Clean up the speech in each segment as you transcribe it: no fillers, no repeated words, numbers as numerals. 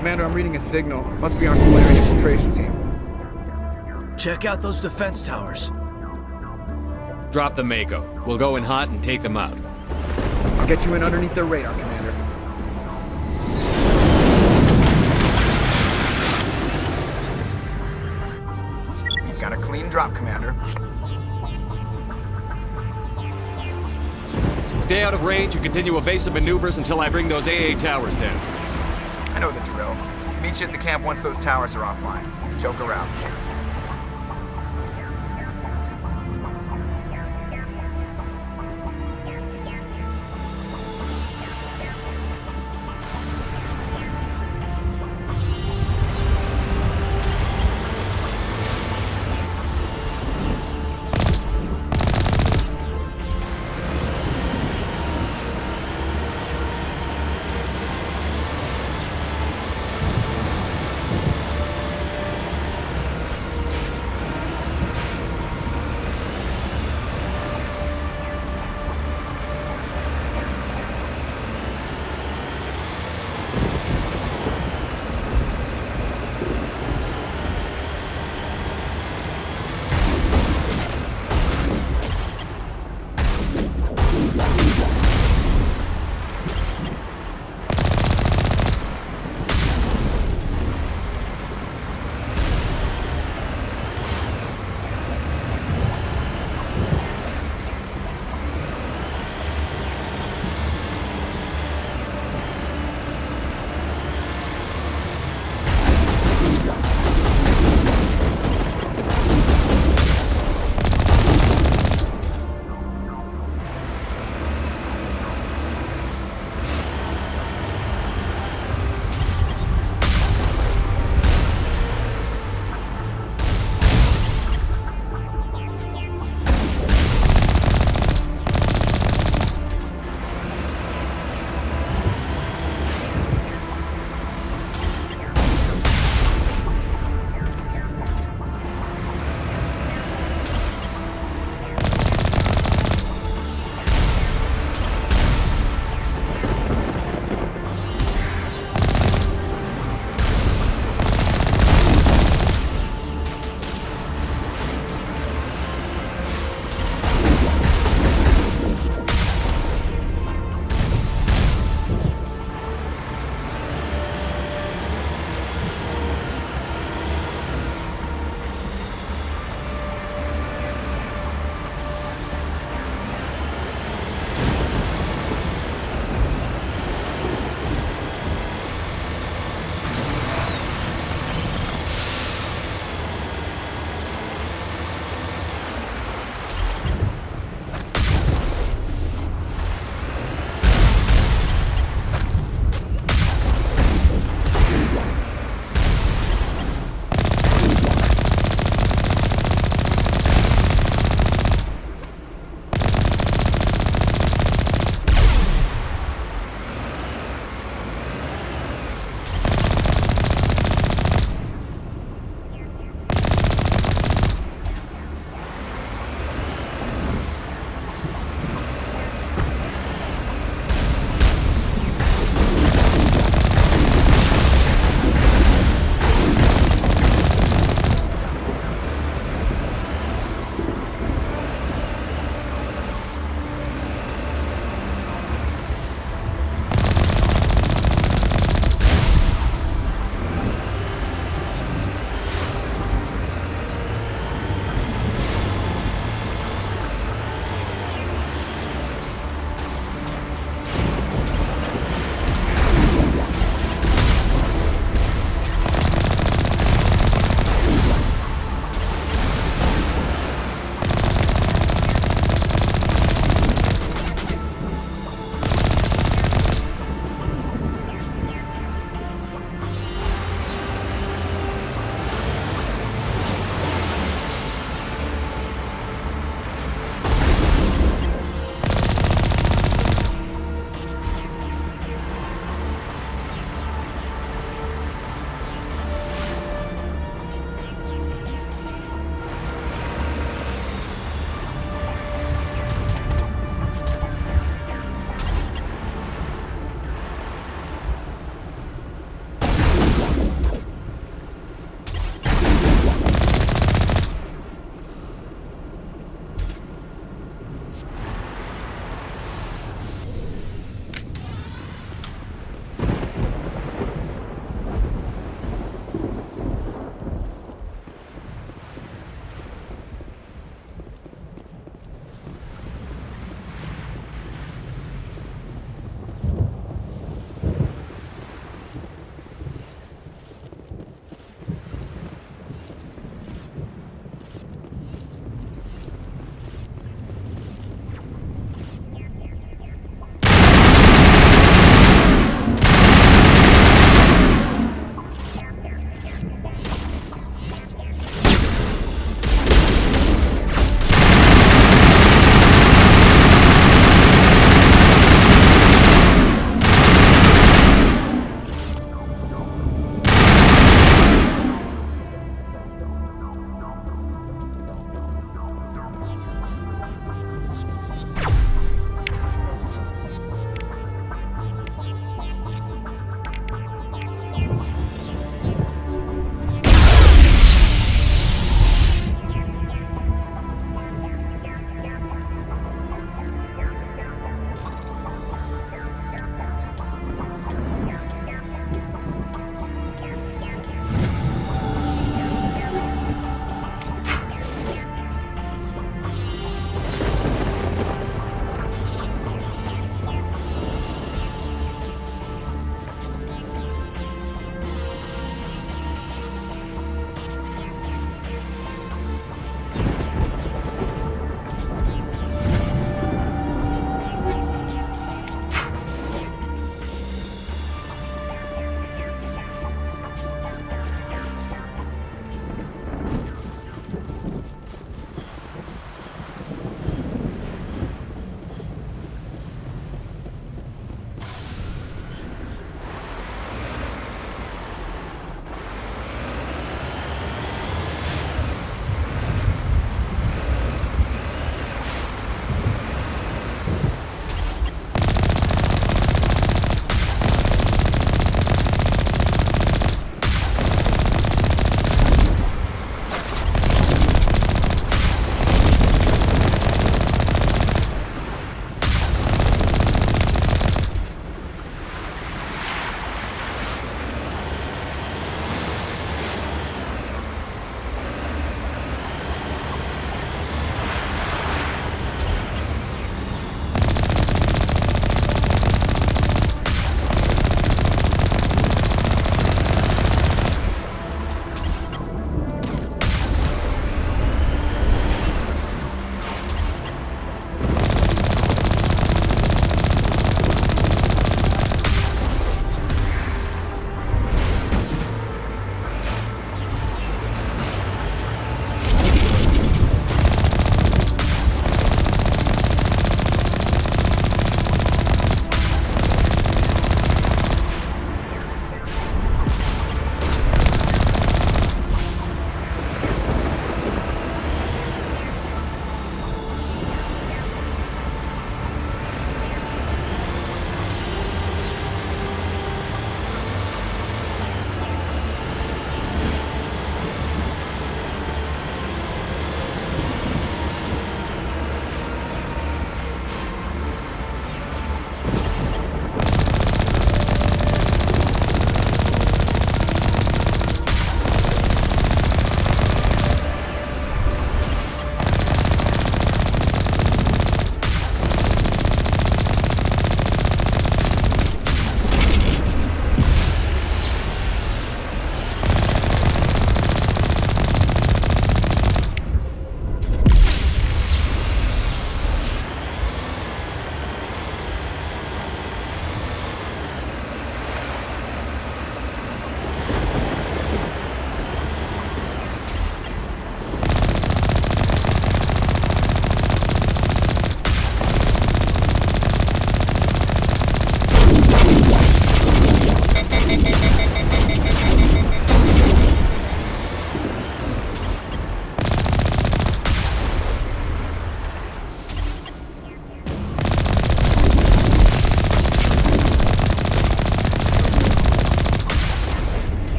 Commander, I'm reading a signal. Must be our Solarian infiltration team. Check out those defense towers. Drop the Mako. We'll go in hot and take them out. I'll get you in underneath their radar, Commander. We've got a clean drop, Commander. Stay out of range and continue evasive maneuvers until I bring those AA towers down. I know the drill. Meet you at the camp once those towers are offline. Joke around.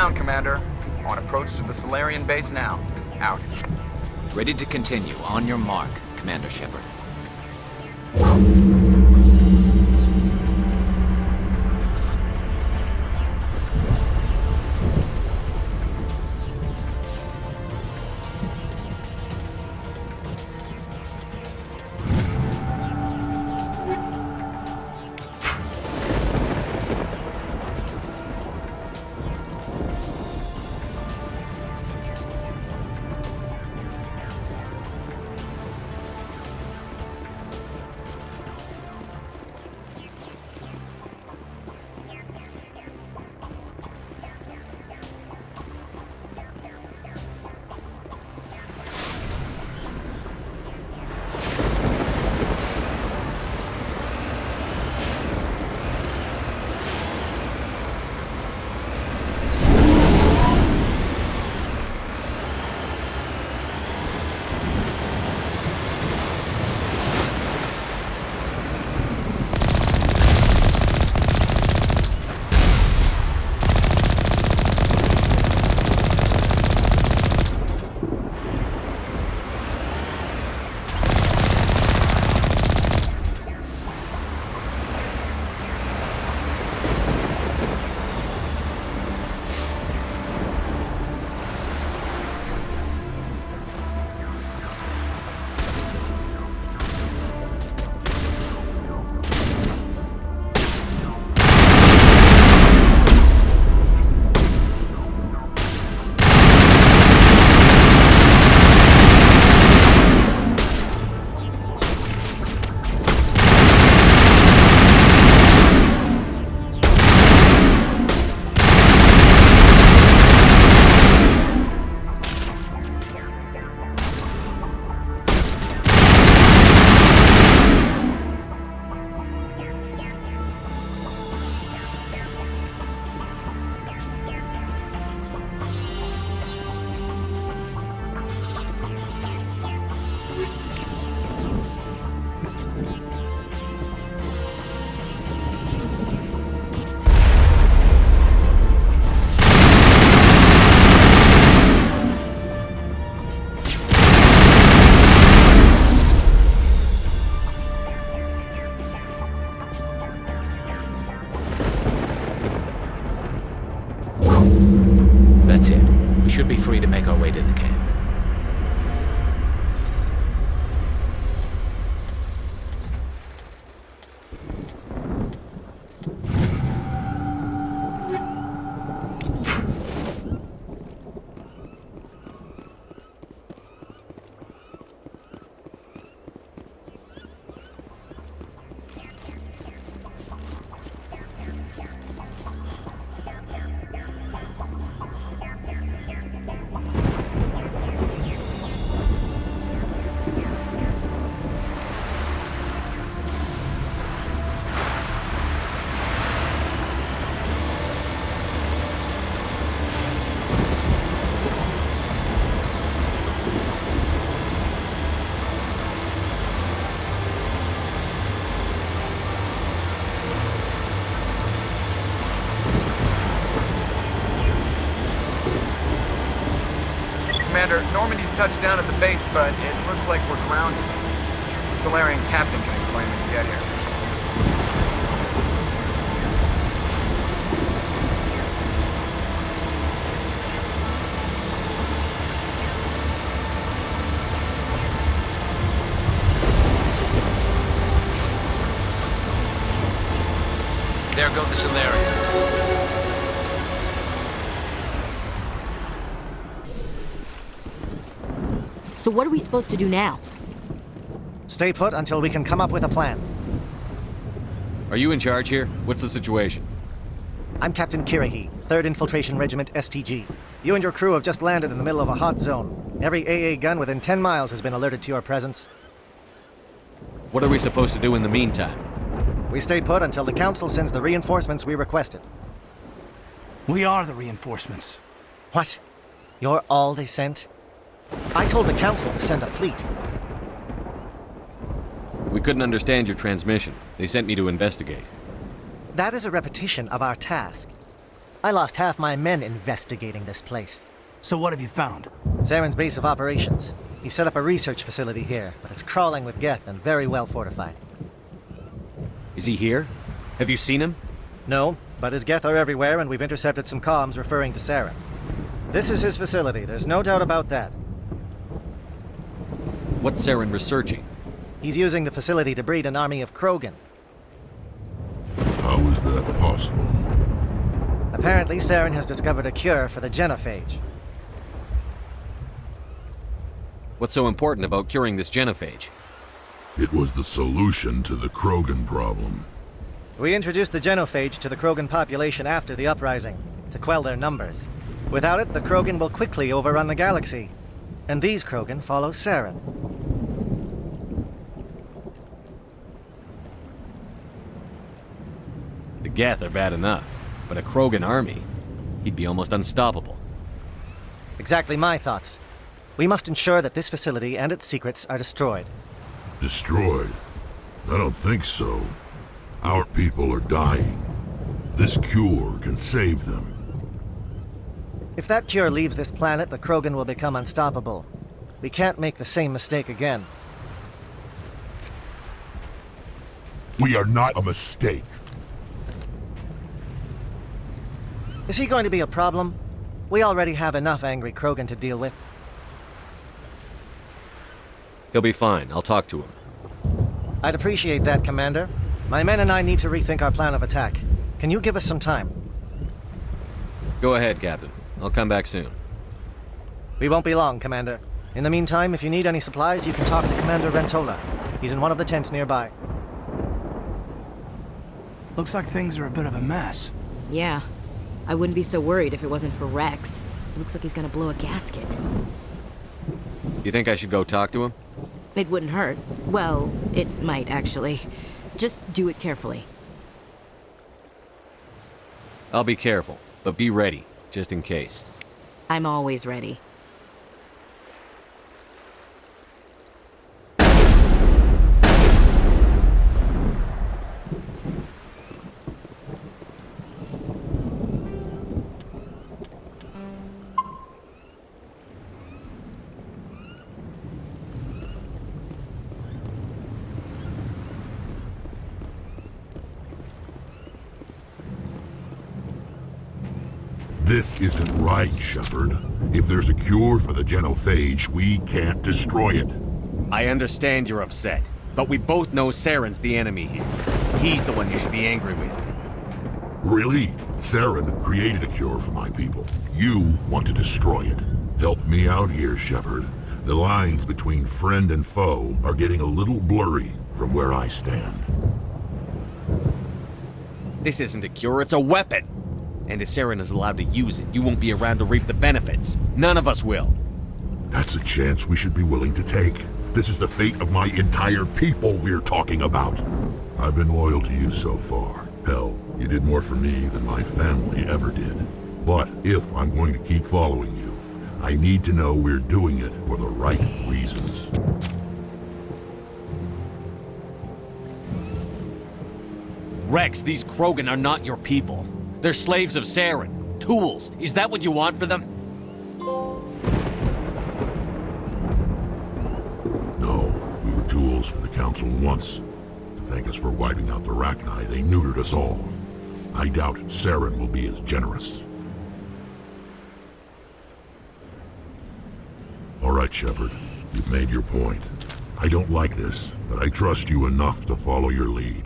down, Commander. On approach to the Solarian base now. Out. Ready to continue. On your mark, Commander Sheppard. That's it. We should be free to make our way to the camp. Commander, Normandy's touched down at the base, but it looks like we're grounded. The Solarian captain can explain when you get here. There go the Solarians. So what are we supposed to do now? Stay put until we can come up with a plan. Are you in charge here? What's the situation? I'm Captain Kirahi, 3rd Infiltration Regiment STG. You and your crew have just landed in the middle of a hot zone. Every AA gun within 10 miles has been alerted to your presence. What are we supposed to do in the meantime? We stay put until the Council sends the reinforcements we requested. We are the reinforcements. What? You're all they sent? I told the Council to send a fleet. We couldn't understand your transmission. They sent me to investigate. That is a repetition of our task. I lost half my men investigating this place. So what have you found? Saren's base of operations. He set up a research facility here, but it's crawling with Geth and very well fortified. Is he here? Have you seen him? No, but his Geth are everywhere, and we've intercepted some comms referring to Saren. This is his facility, there's no doubt about that. What's Saren researching? He's using the facility to breed an army of Krogan. How is that possible? Apparently, Saren has discovered a cure for the genophage. What's so important about curing this genophage? It was the solution to the Krogan problem. We introduced the genophage to the Krogan population after the uprising, to quell their numbers. Without it, the Krogan will quickly overrun the galaxy. And these Krogan follow Saren. The Geth are bad enough, but a Krogan army, he'd be almost unstoppable. Exactly my thoughts. We must ensure that this facility and its secrets are destroyed. Destroyed? I don't think so. Our people are dying. This cure can save them. If that cure leaves this planet, the Krogan will become unstoppable. We can't make the same mistake again. We are not a mistake. Is he going to be a problem? We already have enough angry Krogan to deal with. He'll be fine. I'll talk to him. I'd appreciate that, Commander. My men and I need to rethink our plan of attack. Can you give us some time? Go ahead, Captain. I'll come back soon. We won't be long, Commander. In the meantime, if you need any supplies, you can talk to Commander Rentola. He's in one of the tents nearby. Looks like things are a bit of a mess. Yeah. I wouldn't be so worried if it wasn't for Rex. It looks like he's gonna blow a gasket. You think I should go talk to him? It wouldn't hurt. Well, it might, actually. Just do it carefully. I'll be careful, but be ready, just in case. I'm always ready. This isn't right, Sheppard. If there's a cure for the genophage, we can't destroy it. I understand you're upset, but we both know Saren's the enemy here. He's the one you should be angry with. Really? Saren created a cure for my people. You want to destroy it. Help me out here, Sheppard. The lines between friend and foe are getting a little blurry from where I stand. This isn't a cure, it's a weapon! And if Saren is allowed to use it, you won't be around to reap the benefits. None of us will. That's a chance we should be willing to take. This is the fate of my entire people we're talking about. I've been loyal to you so far. Hell, you did more for me than my family ever did. But if I'm going to keep following you, I need to know we're doing it for the right reasons. Rex, these Krogan are not your people. They're slaves of Saren. Tools. Is that what you want for them? No, we were tools for the Council once. To thank us for wiping out the Rachni, they neutered us all. I doubt Saren will be as generous. All right, Sheppard. You've made your point. I don't like this, but I trust you enough to follow your lead.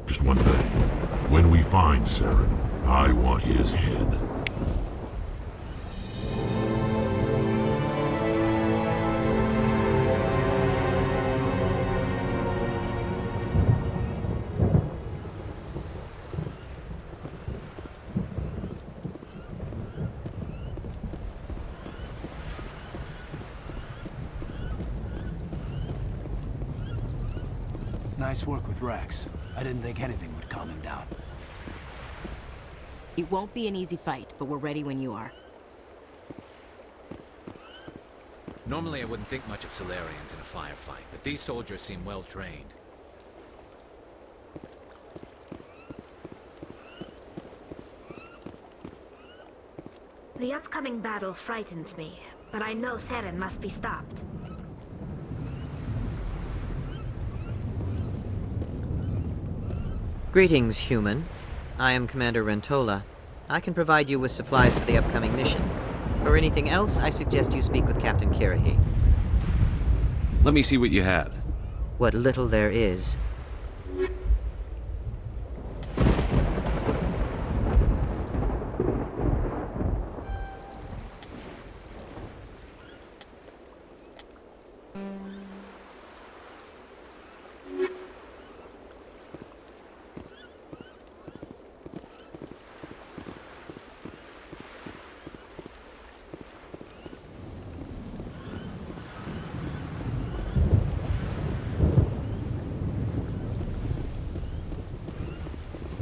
Just one thing. When we find Saren, I want his head. Nice work with Rex. I didn't think anything would calm him down. It won't be an easy fight, but we're ready when you are. Normally I wouldn't think much of Solarians in a firefight, but these soldiers seem well trained. The upcoming battle frightens me, but I know Saren must be stopped. Greetings, human. I am Commander Rentola. I can provide you with supplies for the upcoming mission. For anything else, I suggest you speak with Captain Kirahi. Let me see what you have. What little there is.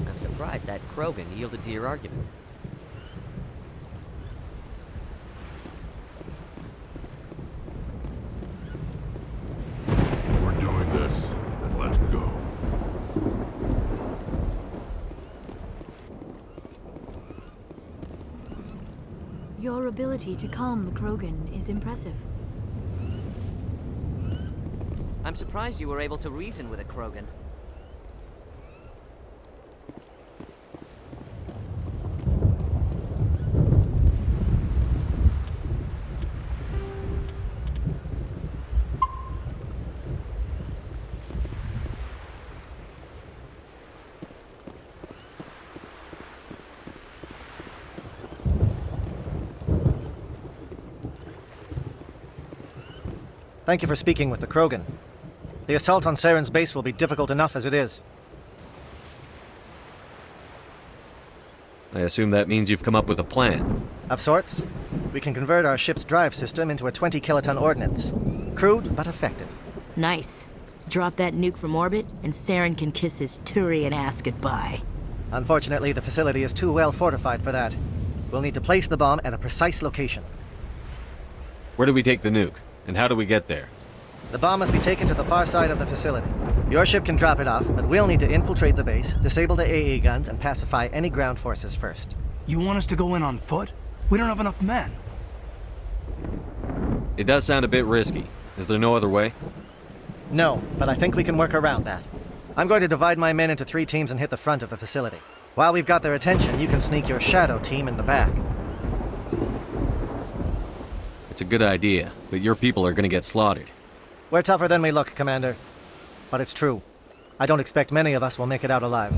I'm surprised that Krogan yielded to your argument. If we're doing this, then let's go. Your ability to calm the Krogan is impressive. I'm surprised you were able to reason with a Krogan. Thank you for speaking with the Krogan. The assault on Saren's base will be difficult enough as it is. I assume that means you've come up with a plan. Of sorts. We can convert our ship's drive system into a 20-kiloton ordnance. Crude, but effective. Nice. Drop that nuke from orbit, and Saren can kiss his Turian ass goodbye. Unfortunately, the facility is too well fortified for that. We'll need to place the bomb at a precise location. Where do we take the nuke? And how do we get there? The bomb must be taken to the far side of the facility. Your ship can drop it off, but we'll need to infiltrate the base, disable the AA guns, and pacify any ground forces first. You want us to go in on foot? We don't have enough men. It does sound a bit risky. Is there no other way? No, but I think we can work around that. I'm going to divide my men into 3 teams and hit the front of the facility. While we've got their attention, you can sneak your shadow team in the back. It's a good idea, but your people are gonna get slaughtered. We're tougher than we look, Commander. But it's true. I don't expect many of us will make it out alive.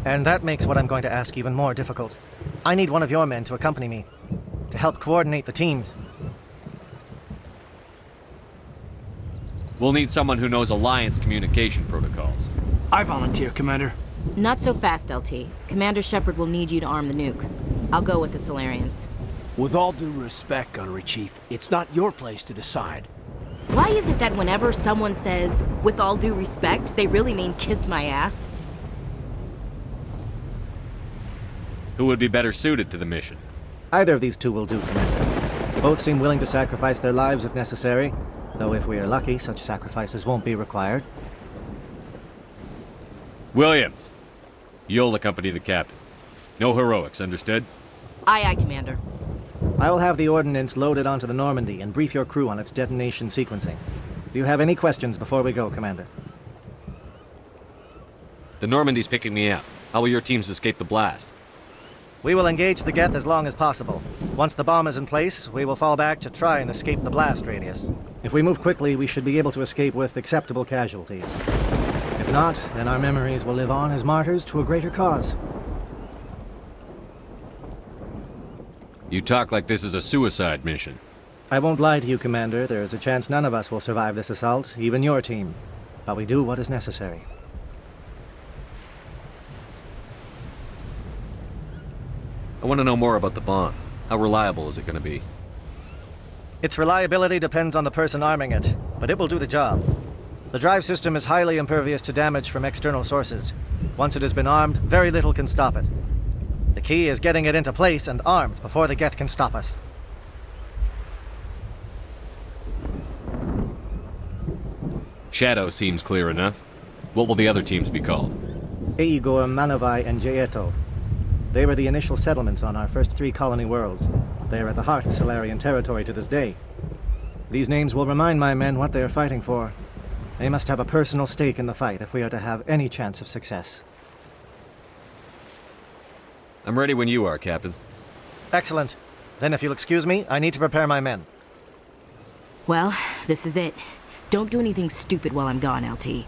And that makes what I'm going to ask even more difficult. I need one of your men to accompany me, to help coordinate the teams. We'll need someone who knows Alliance communication protocols. I volunteer, Commander. Not so fast, LT. Commander Sheppard will need you to arm the nuke. I'll go with the Solarians. With all due respect, Gunnery Chief, it's not your place to decide. Why is it that whenever someone says, with all due respect, they really mean kiss my ass? Who would be better suited to the mission? Either of these 2 will do, Commander. Both seem willing to sacrifice their lives if necessary, though if we are lucky, such sacrifices won't be required. Williams, you'll accompany the captain. No heroics, understood? Aye, aye, Commander. I will have the ordnance loaded onto the Normandy and brief your crew on its detonation sequencing. Do you have any questions before we go, Commander? The Normandy's picking me up. How will your teams escape the blast? We will engage the Geth as long as possible. Once the bomb is in place, we will fall back to try and escape the blast radius. If we move quickly, we should be able to escape with acceptable casualties. If not, then our memories will live on as martyrs to a greater cause. You talk like this is a suicide mission. I won't lie to you, Commander. There is a chance none of us will survive this assault, even your team. But we do what is necessary. I want to know more about the bomb. How reliable is it going to be? Its reliability depends on the person arming it, but it will do the job. The drive system is highly impervious to damage from external sources. Once it has been armed, very little can stop it. The key is getting it into place and armed before the Geth can stop us. Shadow seems clear enough. What will the other teams be called? Igor, Manovai, and Jaeto. They were the initial settlements on our first 3 colony worlds. They are at the heart of Solarian territory to this day. These names will remind my men what they are fighting for. They must have a personal stake in the fight if we are to have any chance of success. I'm ready when you are, Captain. Excellent. Then if you'll excuse me, I need to prepare my men. Well, this is it. Don't do anything stupid while I'm gone, LT.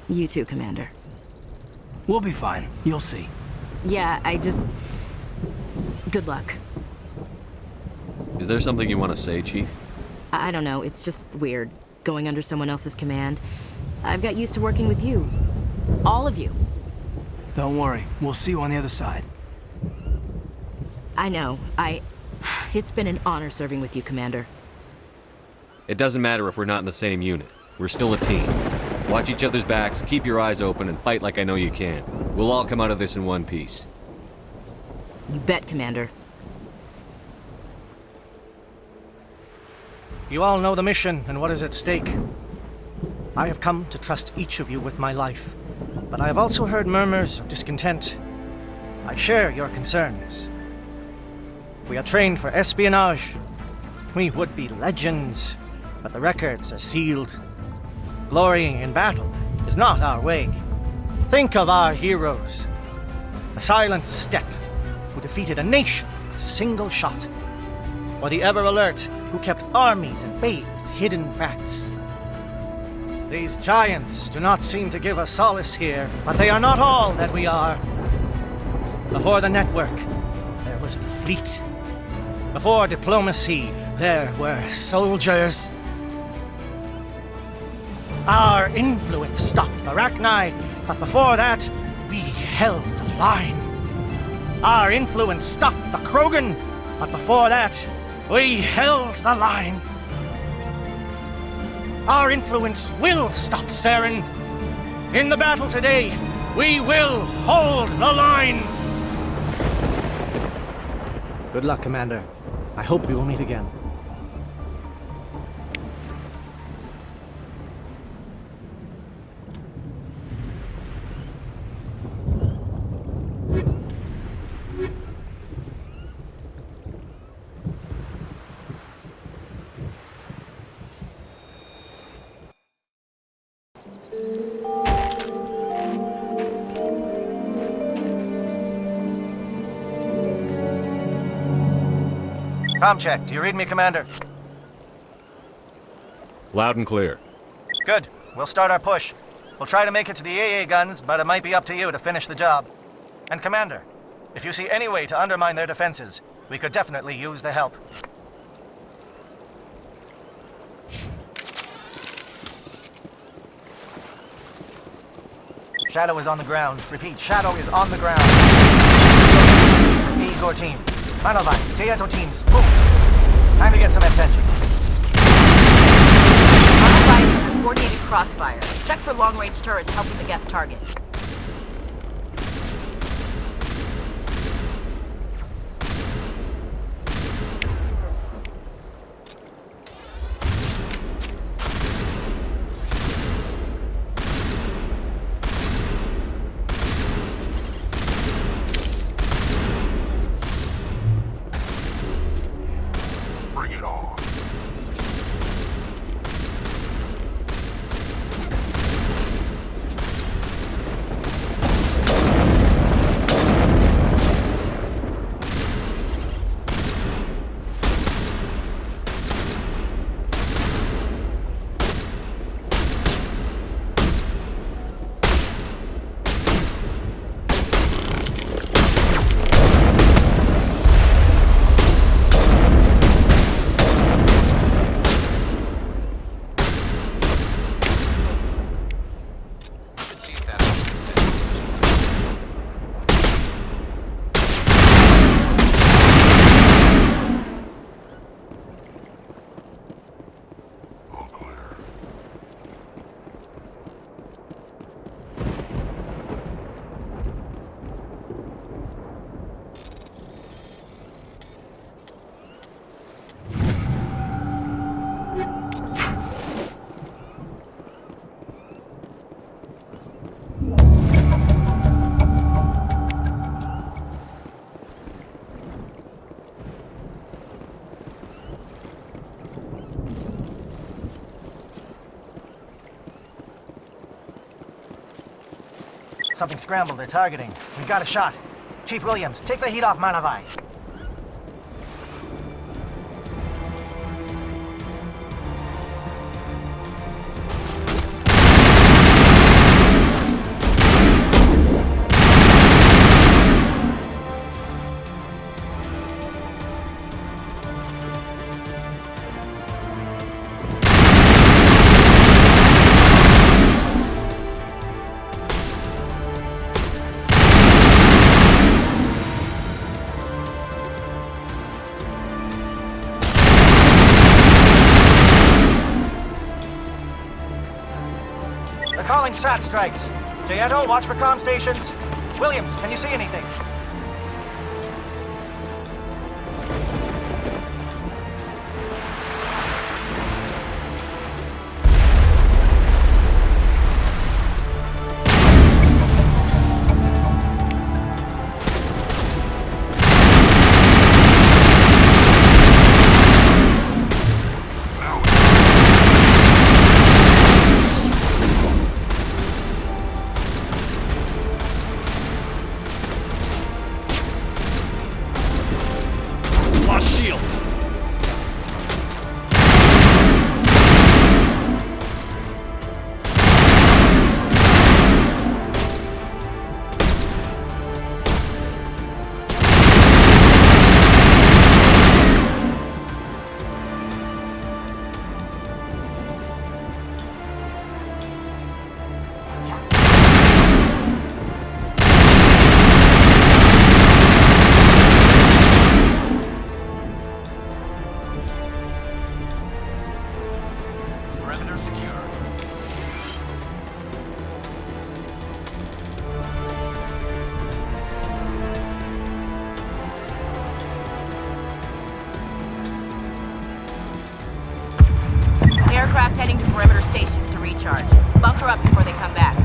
You too, Commander. We'll be fine. You'll see. Yeah, Good luck. Is there something you want to say, Chief? I don't know, it's just weird, going under someone else's command. I've got used to working with you. All of you. Don't worry. We'll see you on the other side. I know. It's been an honor serving with you, Commander. It doesn't matter if we're not in the same unit. We're still a team. Watch each other's backs, keep your eyes open, and fight like I know you can. We'll all come out of this in one piece. You bet, Commander. You all know the mission and what is at stake. I have come to trust each of you with my life, but I have also heard murmurs of discontent. I share your concerns. We are trained for espionage. We would be legends, but the records are sealed. Glorying in battle is not our way. Think of our heroes. The silent step who defeated a nation with a single shot. Or the ever-alert who kept armies at bay with hidden facts. These giants do not seem to give us solace here, but they are not all that we are. Before the network, there was the fleet. Before diplomacy, there were soldiers. Our influence stopped the Rachni, but before that, we held the line. Our influence stopped the Krogan, but before that, we held the line. Our influence will stop Saren. In the battle today, we will hold the line. Good luck, Commander. I hope we will meet again. Comm check. Do you read me, Commander? Loud and clear. Good. We'll start our push. We'll try to make it to the AA guns, but it might be up to you to finish the job. And Commander, if you see any way to undermine their defenses, we could definitely use the help. Shadow is on the ground. Repeat, Shadow is on the ground. Igor team. Manovine, Teato teams, move. Time to get some attention. Manovine, coordinated crossfire. Check for long-range turrets helping the Geth target. something scrambled they're targeting. We've got a shot. Chief Williams, take the heat off Manavai. They're calling SAT strikes. Jayeto, watch for comm stations. Williams, can you see anything? Lost shields. Perimeter secure. Aircraft heading to perimeter stations to recharge. Bunker up before they come back.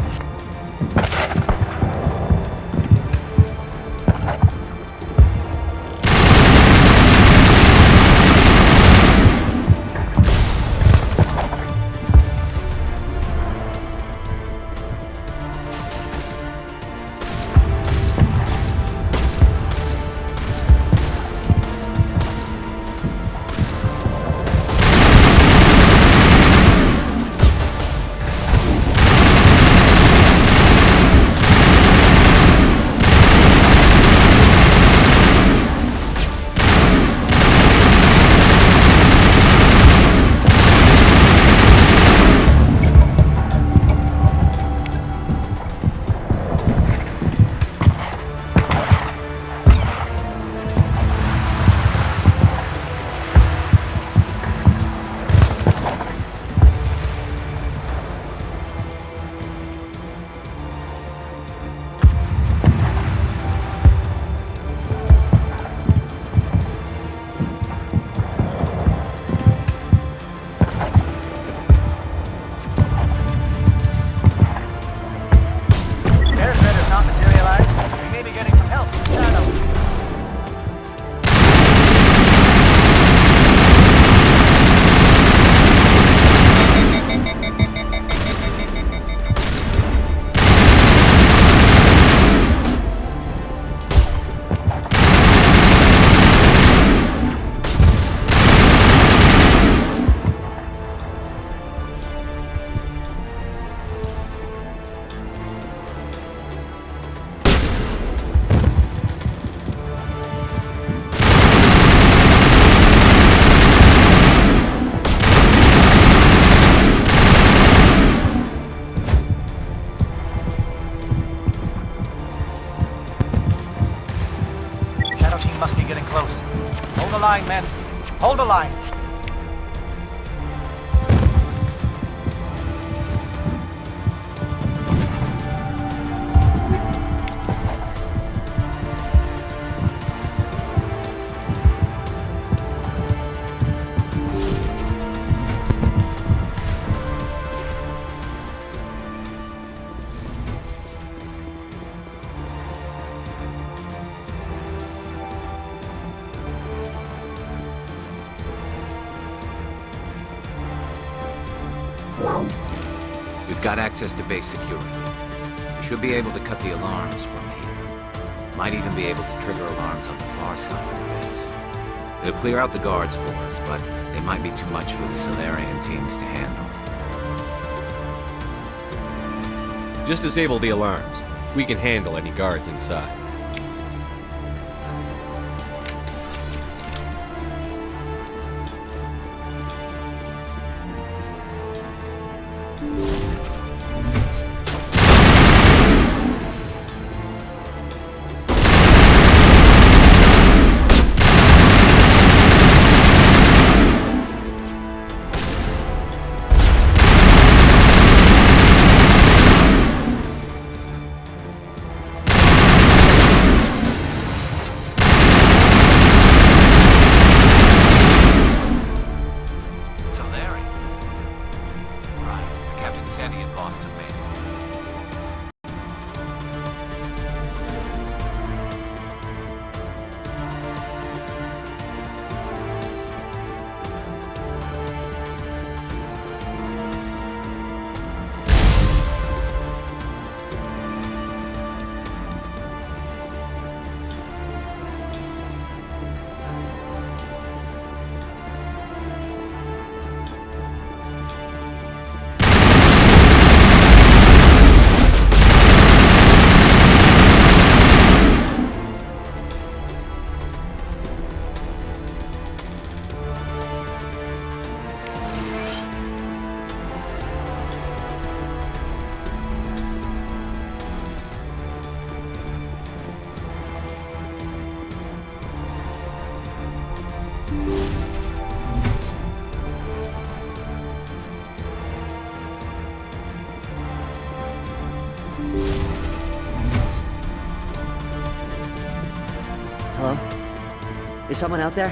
Must be getting close. Hold the line, men. Hold the line. We've got access to base security. We should be able to cut the alarms from here. Might even be able to trigger alarms on the far side of the base. It'll clear out the guards for us, but they might be too much for the Solarian teams to handle. Just disable the alarms. We can handle any guards inside. Hello? Is someone out there?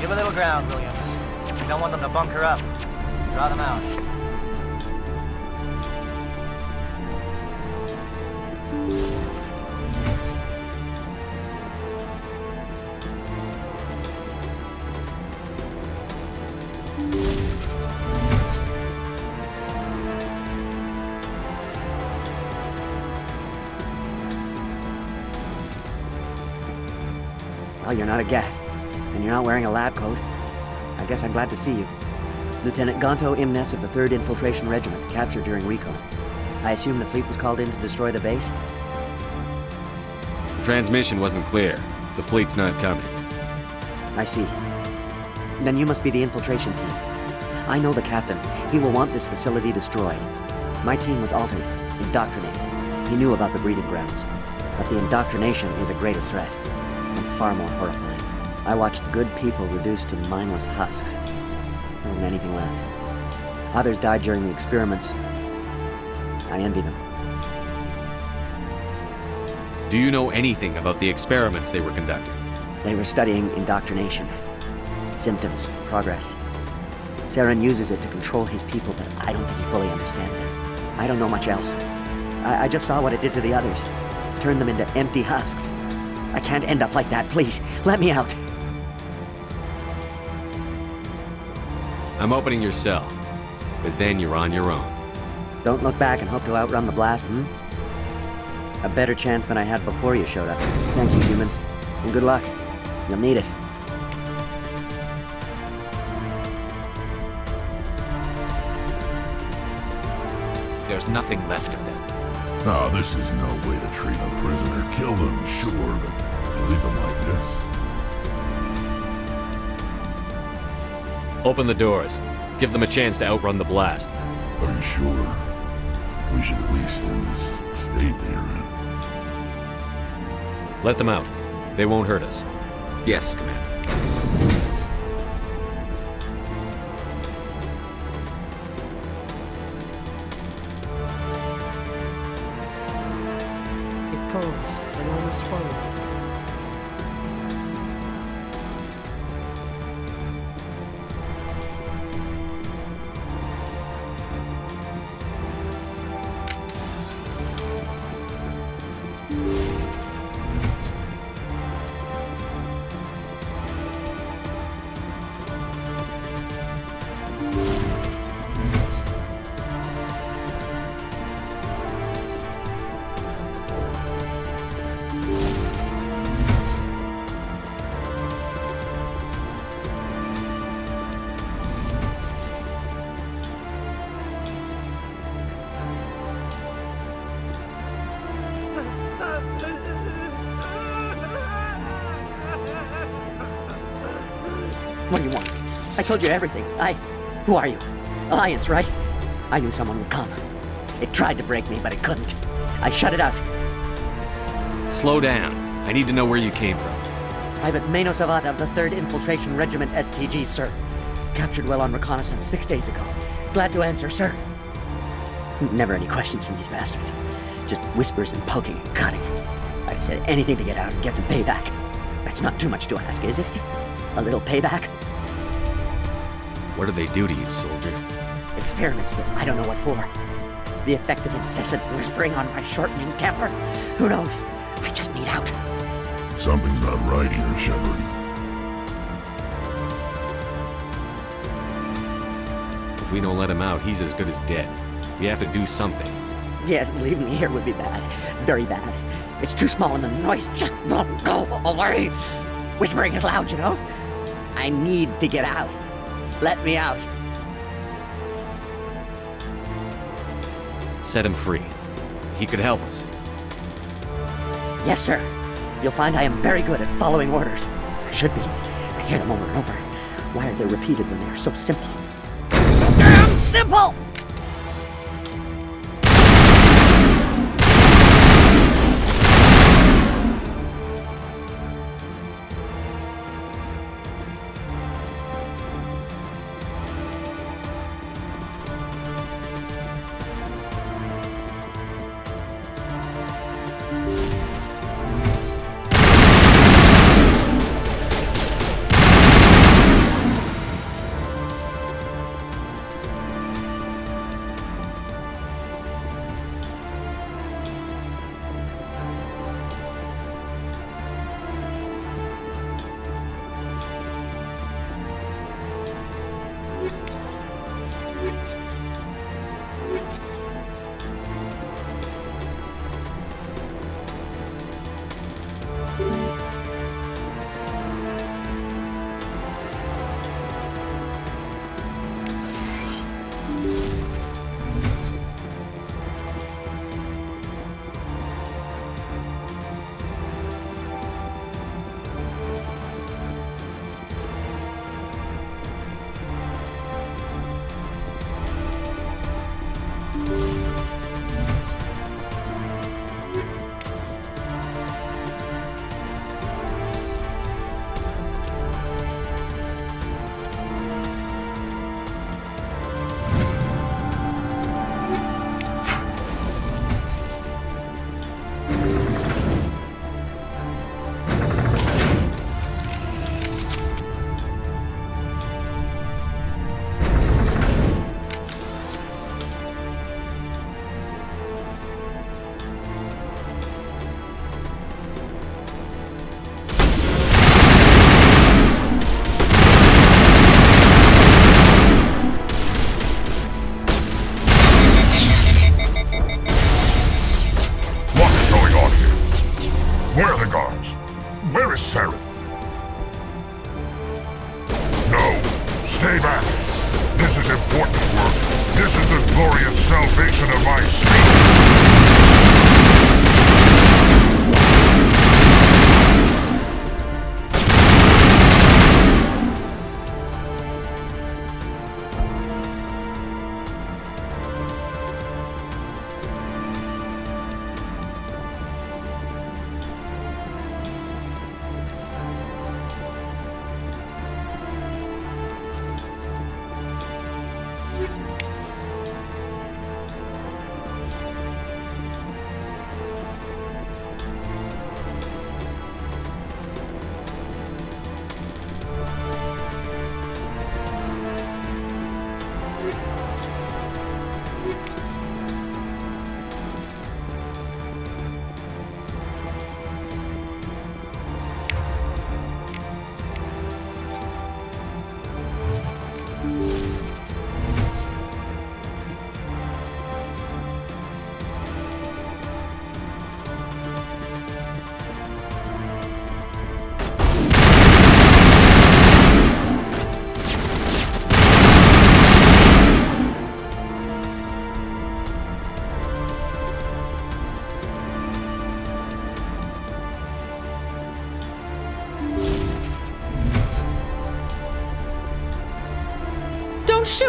Give a little ground, Williams. We don't want them to bunker up. Draw them out. Well, you're not a Geth, and you're not wearing a lab coat. I guess I'm glad to see you. Lieutenant Gonto Imnes of the 3rd Infiltration Regiment, captured during recon. I assume the fleet was called in to destroy the base? The transmission wasn't clear. The fleet's not coming. I see. Then you must be the infiltration team. I know the captain. He will want this facility destroyed. My team was altered, indoctrinated. He knew about the breeding grounds. But the indoctrination is a greater threat, and far more horrifying. I watched good people reduced to mindless husks. There wasn't anything left. Others died during the experiments. I envy them. Do you know anything about the experiments they were conducting? They were studying indoctrination. Symptoms, progress. Saren uses it to control his people, but I don't think he fully understands it. I don't know much else. I just saw what it did to the others. Turned them into empty husks. I can't end up like that, please. Let me out. I'm opening your cell, but then you're on your own. Don't look back and hope to outrun the blast, A better chance than I had before you showed up. Thank you, human. And good luck. You'll need it. There's nothing left of them. Ah, this is no way to treat a prisoner. Kill them, sure, but leave them like this. Open the doors. Give them a chance to outrun the blast. Are you sure? We should at least end this state they're in. Let them out. They won't hurt us. Yes, Commander. And I must follow. told you everything. Who are you? Alliance, right? I knew someone would come. It tried to break me, but it couldn't. I shut it out. Slow down. I need to know where you came from. Private Mano Savata of the 3rd Infiltration Regiment STG, sir. Captured well on reconnaissance 6 days ago. Glad to answer, sir. Never any questions from these bastards. Just whispers and poking and cutting. I said anything to get out and get some payback. That's not too much to ask, is it? A little payback? What do they do to you, soldier? Experiments, but I don't know what for. The effect of incessant whispering on my shortening temper? Who knows? I just need out. Something's not right here, Sheppard. If we don't let him out, he's as good as dead. We have to do something. Yes, leaving me here would be bad. Very bad. It's too small and the noise just won't go away. Whispering is loud, you know? I need to get out. Let me out. Set him free. He could help us. Yes, sir. You'll find I am very good at following orders. I should be. I hear them over and over. Why are they repeated when they are so simple? So damn simple! Stay back. This is important work. This is the glorious salvation of my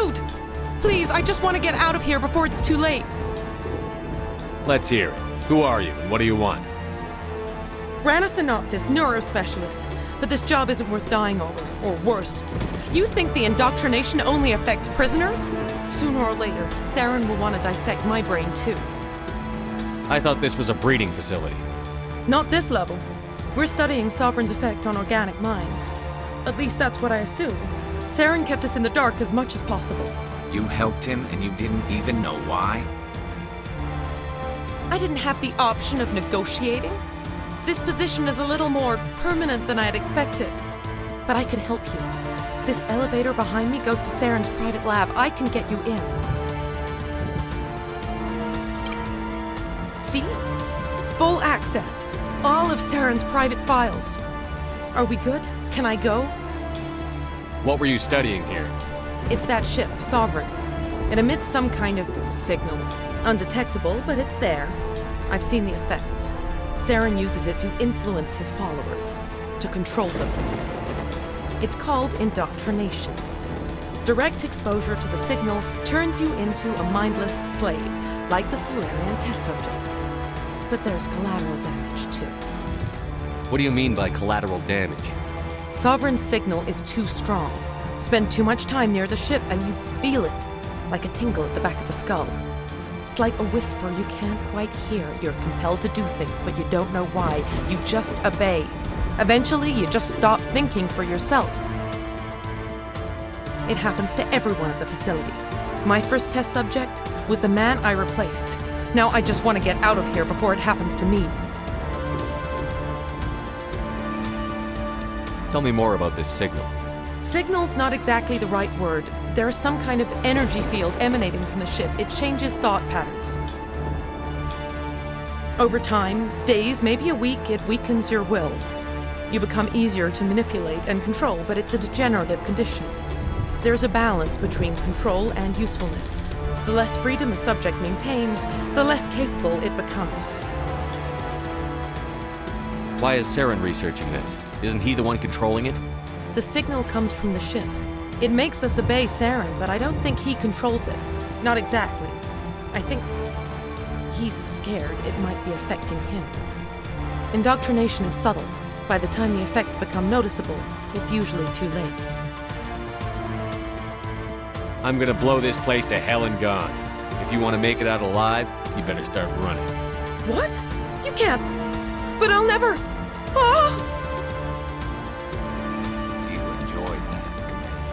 suit! Please, I just want to get out of here before it's too late. Let's hear it. Who are you, and what do you want? Ranathanoptis, neurospecialist. But this job isn't worth dying over, or worse. You think the indoctrination only affects prisoners? Sooner or later, Saren will want to dissect my brain too. I thought this was a breeding facility. Not this level. We're studying Sovereign's effect on organic minds. At least that's what I assumed. Saren kept us in the dark as much as possible. You helped him and you didn't even know why? I didn't have the option of negotiating. This position is a little more permanent than I had expected. But I can help you. This elevator behind me goes to Saren's private lab. I can get you in. See? Full access. All of Saren's private files. Are we good? Can I go? What were you studying here? It's that ship, Sovereign. It emits some kind of signal. Undetectable, but it's there. I've seen the effects. Saren uses it to influence his followers, to control them. It's called indoctrination. Direct exposure to the signal turns you into a mindless slave, like the Solarian test subjects. But there's collateral damage, too. What do you mean by collateral damage? Sovereign's signal is too strong. Spend too much time near the ship and you feel it, like a tingle at the back of the skull. It's like a whisper you can't quite hear. You're compelled to do things, but you don't know why. You just obey. Eventually, you just stop thinking for yourself. It happens to everyone at the facility. My first test subject was the man I replaced. Now I just want to get out of here before it happens to me. Tell me more about this signal. Signal's not exactly the right word. There's some kind of energy field emanating from the ship. It changes thought patterns. Over time, days, maybe a week, it weakens your will. You become easier to manipulate and control, but it's a degenerative condition. There's a balance between control and usefulness. The less freedom a subject maintains, the less capable it becomes. Why is Saren researching this? Isn't he the one controlling it? The signal comes from the ship. It makes us obey Saren, but I don't think he controls it. Not exactly. I think he's scared it might be affecting him. Indoctrination is subtle. By the time the effects become noticeable, it's usually too late. I'm gonna blow this place to hell and gone. If you want to make it out alive, you better start running. What? You can't. But I'll never. Ah! You enjoyed that, Commander.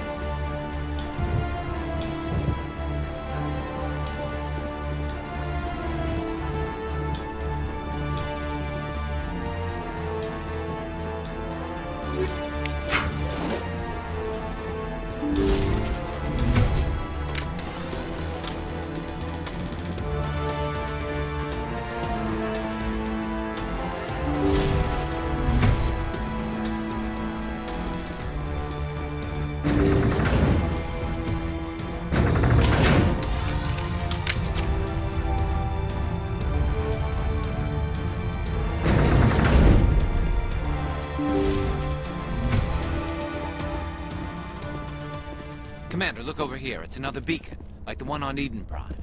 Commander, look over here. It's another beacon, like the one on Eden Prime.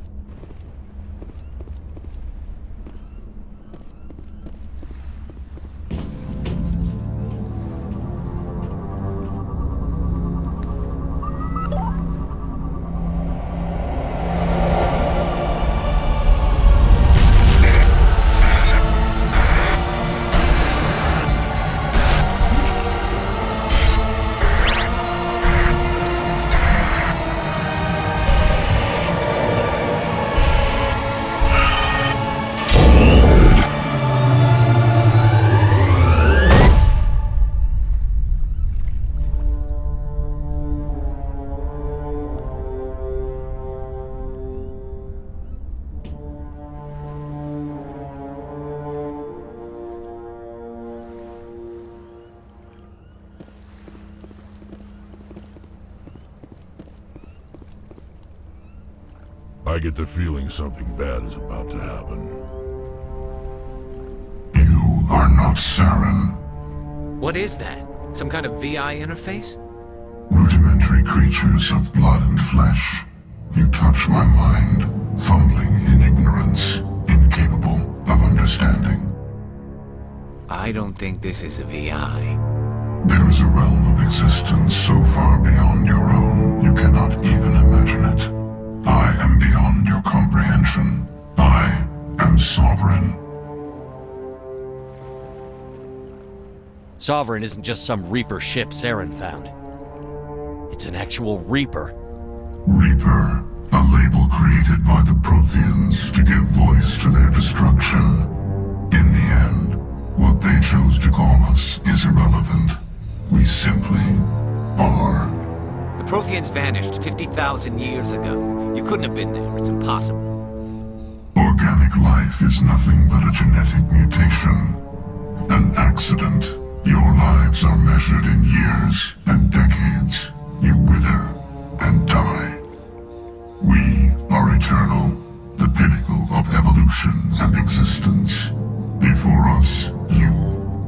I get the feeling something bad is about to happen. You are not Saren. What is that? Some kind of VI interface? Rudimentary creatures of blood and flesh. You touch my mind, fumbling in ignorance, incapable of understanding. I don't think this is a VI. There is a realm of existence so far beyond your own, you cannot even imagine it. I am beyond your comprehension. I am sovereign. Sovereign isn't just some Reaper ship Saren found. It's an actual Reaper. Reaper, a label created by the Protheans to give voice to their destruction. In the end, what they chose to call us is irrelevant. We simply are. The Protheans vanished 50,000 years ago. You couldn't have been there. It's impossible. Organic life is nothing but a genetic mutation. An accident. Your lives are measured in years and decades. You wither and die. We are eternal, the pinnacle of evolution and existence. Before us, you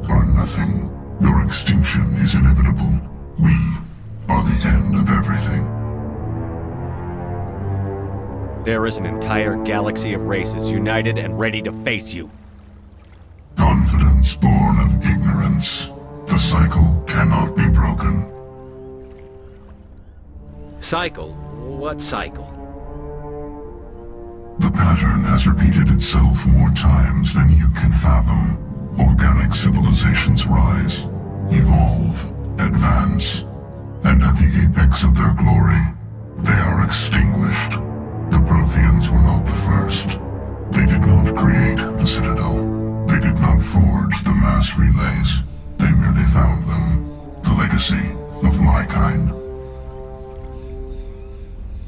are nothing. Your extinction is inevitable. We are the end of everything. There is an entire galaxy of races united and ready to face you. Confidence born of ignorance. The cycle cannot be broken. Cycle? What cycle? The pattern has repeated itself more times than you can fathom. Organic civilizations rise, evolve, advance, and at the apex of their glory, they are extinguished. The Protheans were not the first. They did not create the Citadel. They did not forge the mass relays. They merely found them. The legacy of my kind.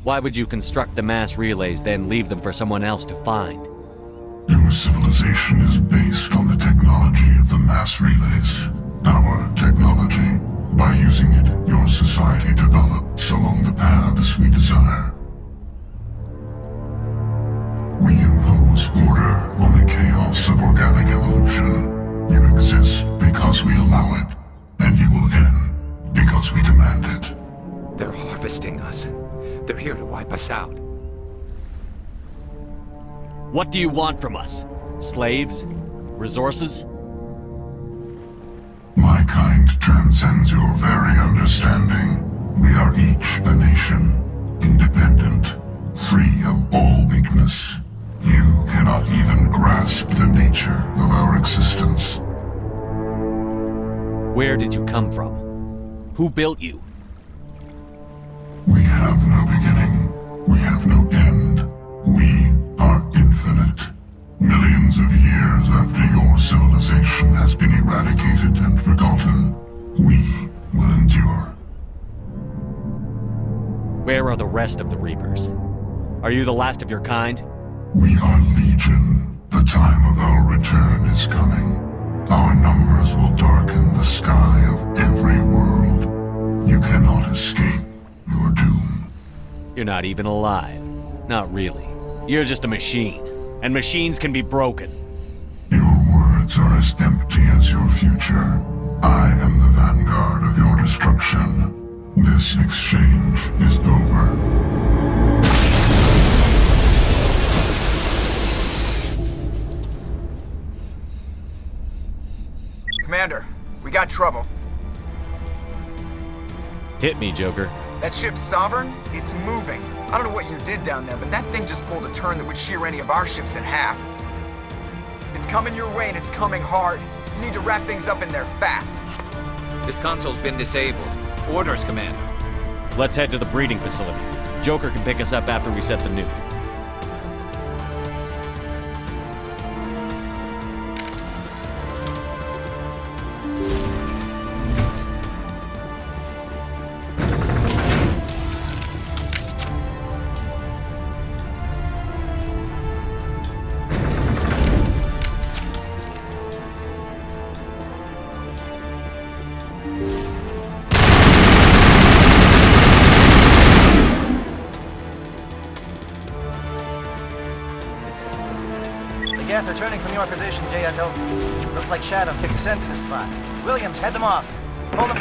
Why would you construct the mass relays, then leave them for someone else to find? Your civilization is based on the technology of the mass relays. Our technology. By using it, your society develops along the paths we desire. We impose order on the chaos of organic evolution. You exist because we allow it, and you will end because we demand it. They're harvesting us. They're here to wipe us out. What do you want from us? Slaves? Resources? My kind transcends your very understanding. We are each a nation, independent, free of all weakness. You cannot even grasp the nature of our existence. Where did you come from? Who built you? We have no beginning. We have no end. We are infinite. Millions of years after your civilization has been eradicated and forgotten, we will endure. Where are the rest of the Reapers? Are you the last of your kind? We are Legion. The time of our return is coming. Our numbers will darken the sky of every world. You cannot escape your doom. You're not even alive. Not really. You're just a machine. And machines can be broken. Your words are as empty as your future. I am the vanguard of your destruction. This exchange is over. Commander, we got trouble. Hit me, Joker. That ship's Sovereign? It's moving. I don't know what you did down there, but that thing just pulled a turn that would shear any of our ships in half. It's coming your way and it's coming hard. You need to wrap things up in there fast. This console's been disabled. Orders, Commander. Let's head to the breeding facility. Joker can pick us up after we set the nuke. Geth returning from your position, Jayato. Looks like Shadow picked a sensitive spot. Williams, head them off. Hold them.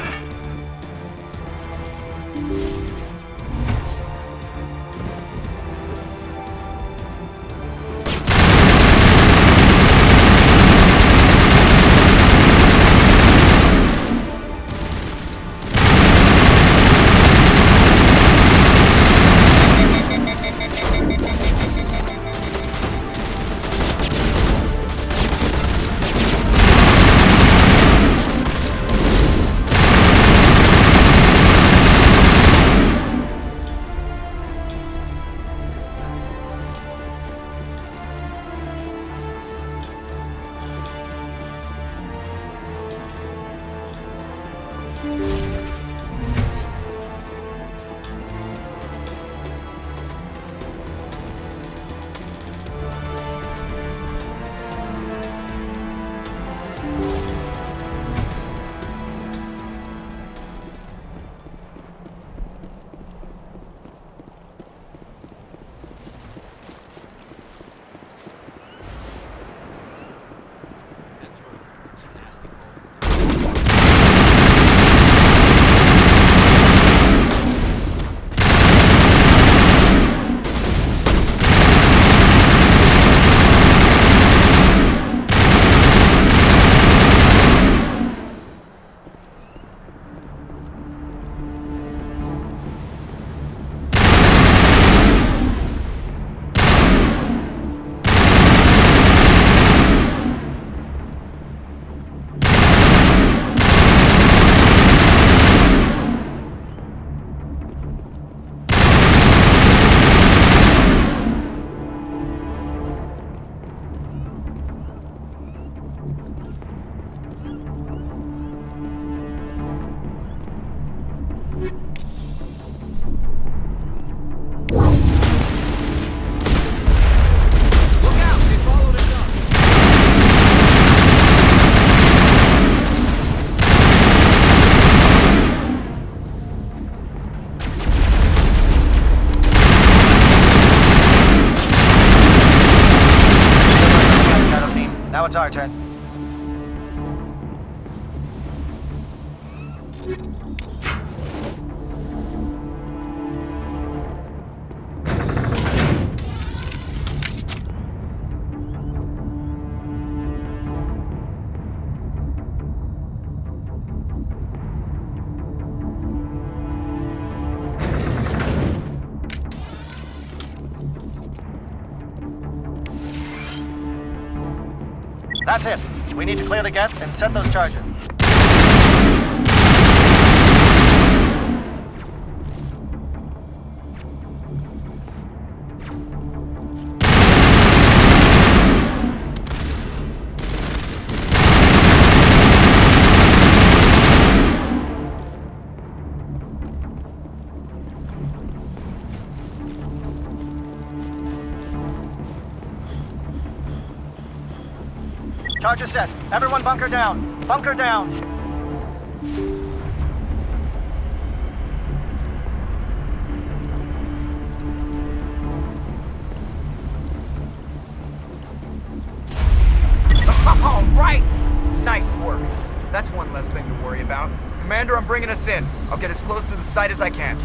it's our turn. That's it. We need to clear the gate and set those charges. Charge is set. Everyone bunker down. Bunker down. All right! Nice work. That's one less thing to worry about. Commander, I'm bringing us in. I'll get as close to the site as I can.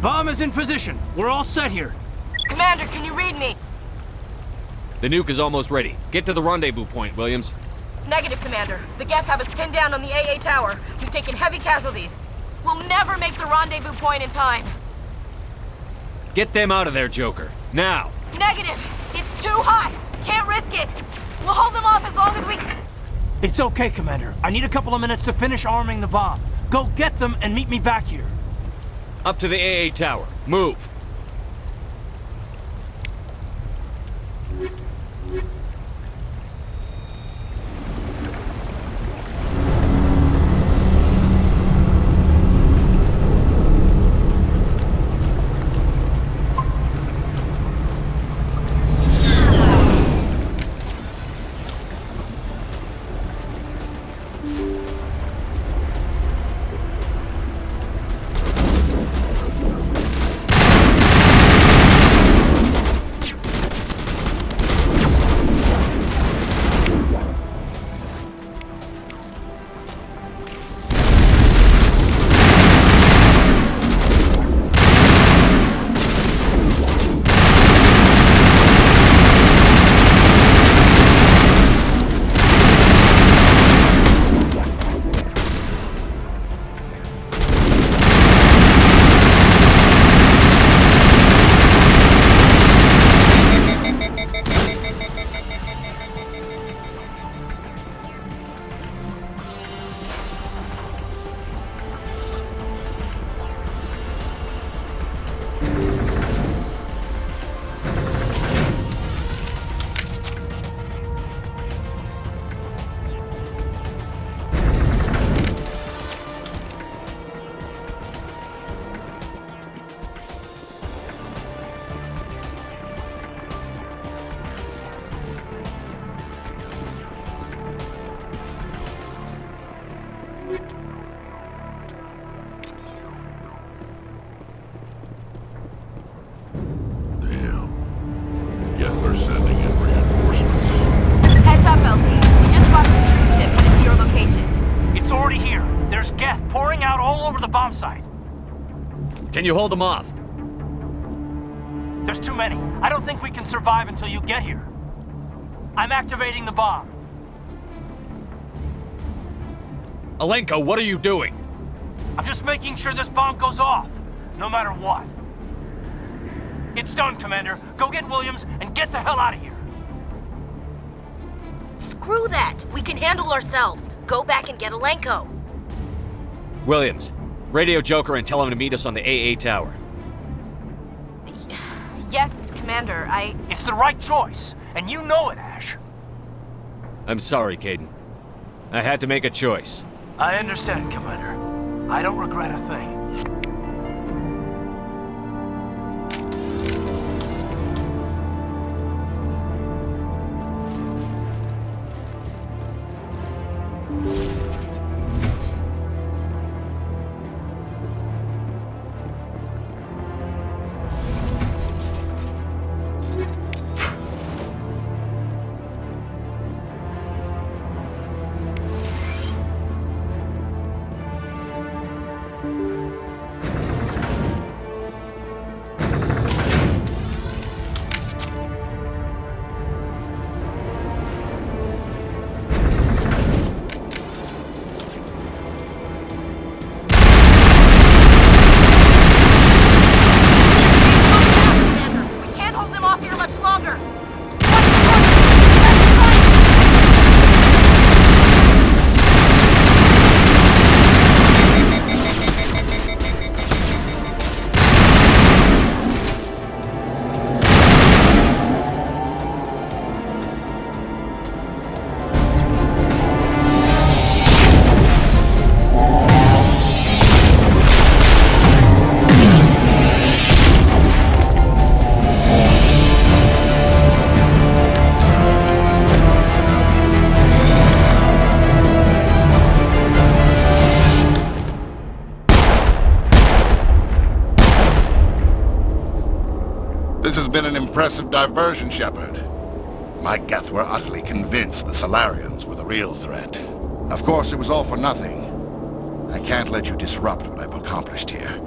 Bomb is in position. We're all set here. Commander, can you read me? The nuke is almost ready. Get to the rendezvous point, Williams. Negative, Commander. The Geth have us pinned down on the AA tower. We've taken heavy casualties. We'll never make the rendezvous point in time. Get them out of there, Joker. Now! Negative! It's too hot! Can't risk it! We'll hold them off as long as we... It's okay, Commander. I need a couple of minutes to finish arming the bomb. Go get them and meet me back here. Up to the AA tower. Move! Site. Can you hold them off? There's too many. I don't think we can survive until you get here. I'm activating the bomb. Alenko, what are you doing? I'm just making sure this bomb goes off, no matter what. It's done, Commander. Go get Williams and get the hell out of here. Screw that! We can handle ourselves. Go back and get Alenko. Williams, radio Joker and tell him to meet us on the AA tower. Yes, Commander, It's the right choice, and you know it, Ash. I'm sorry, Caden. I had to make a choice. I understand, Commander. I don't regret a thing. This has been an impressive diversion, Sheppard. My Geth were utterly convinced the Solarians were the real threat. Of course, it was all for nothing. I can't let you disrupt what I've accomplished here.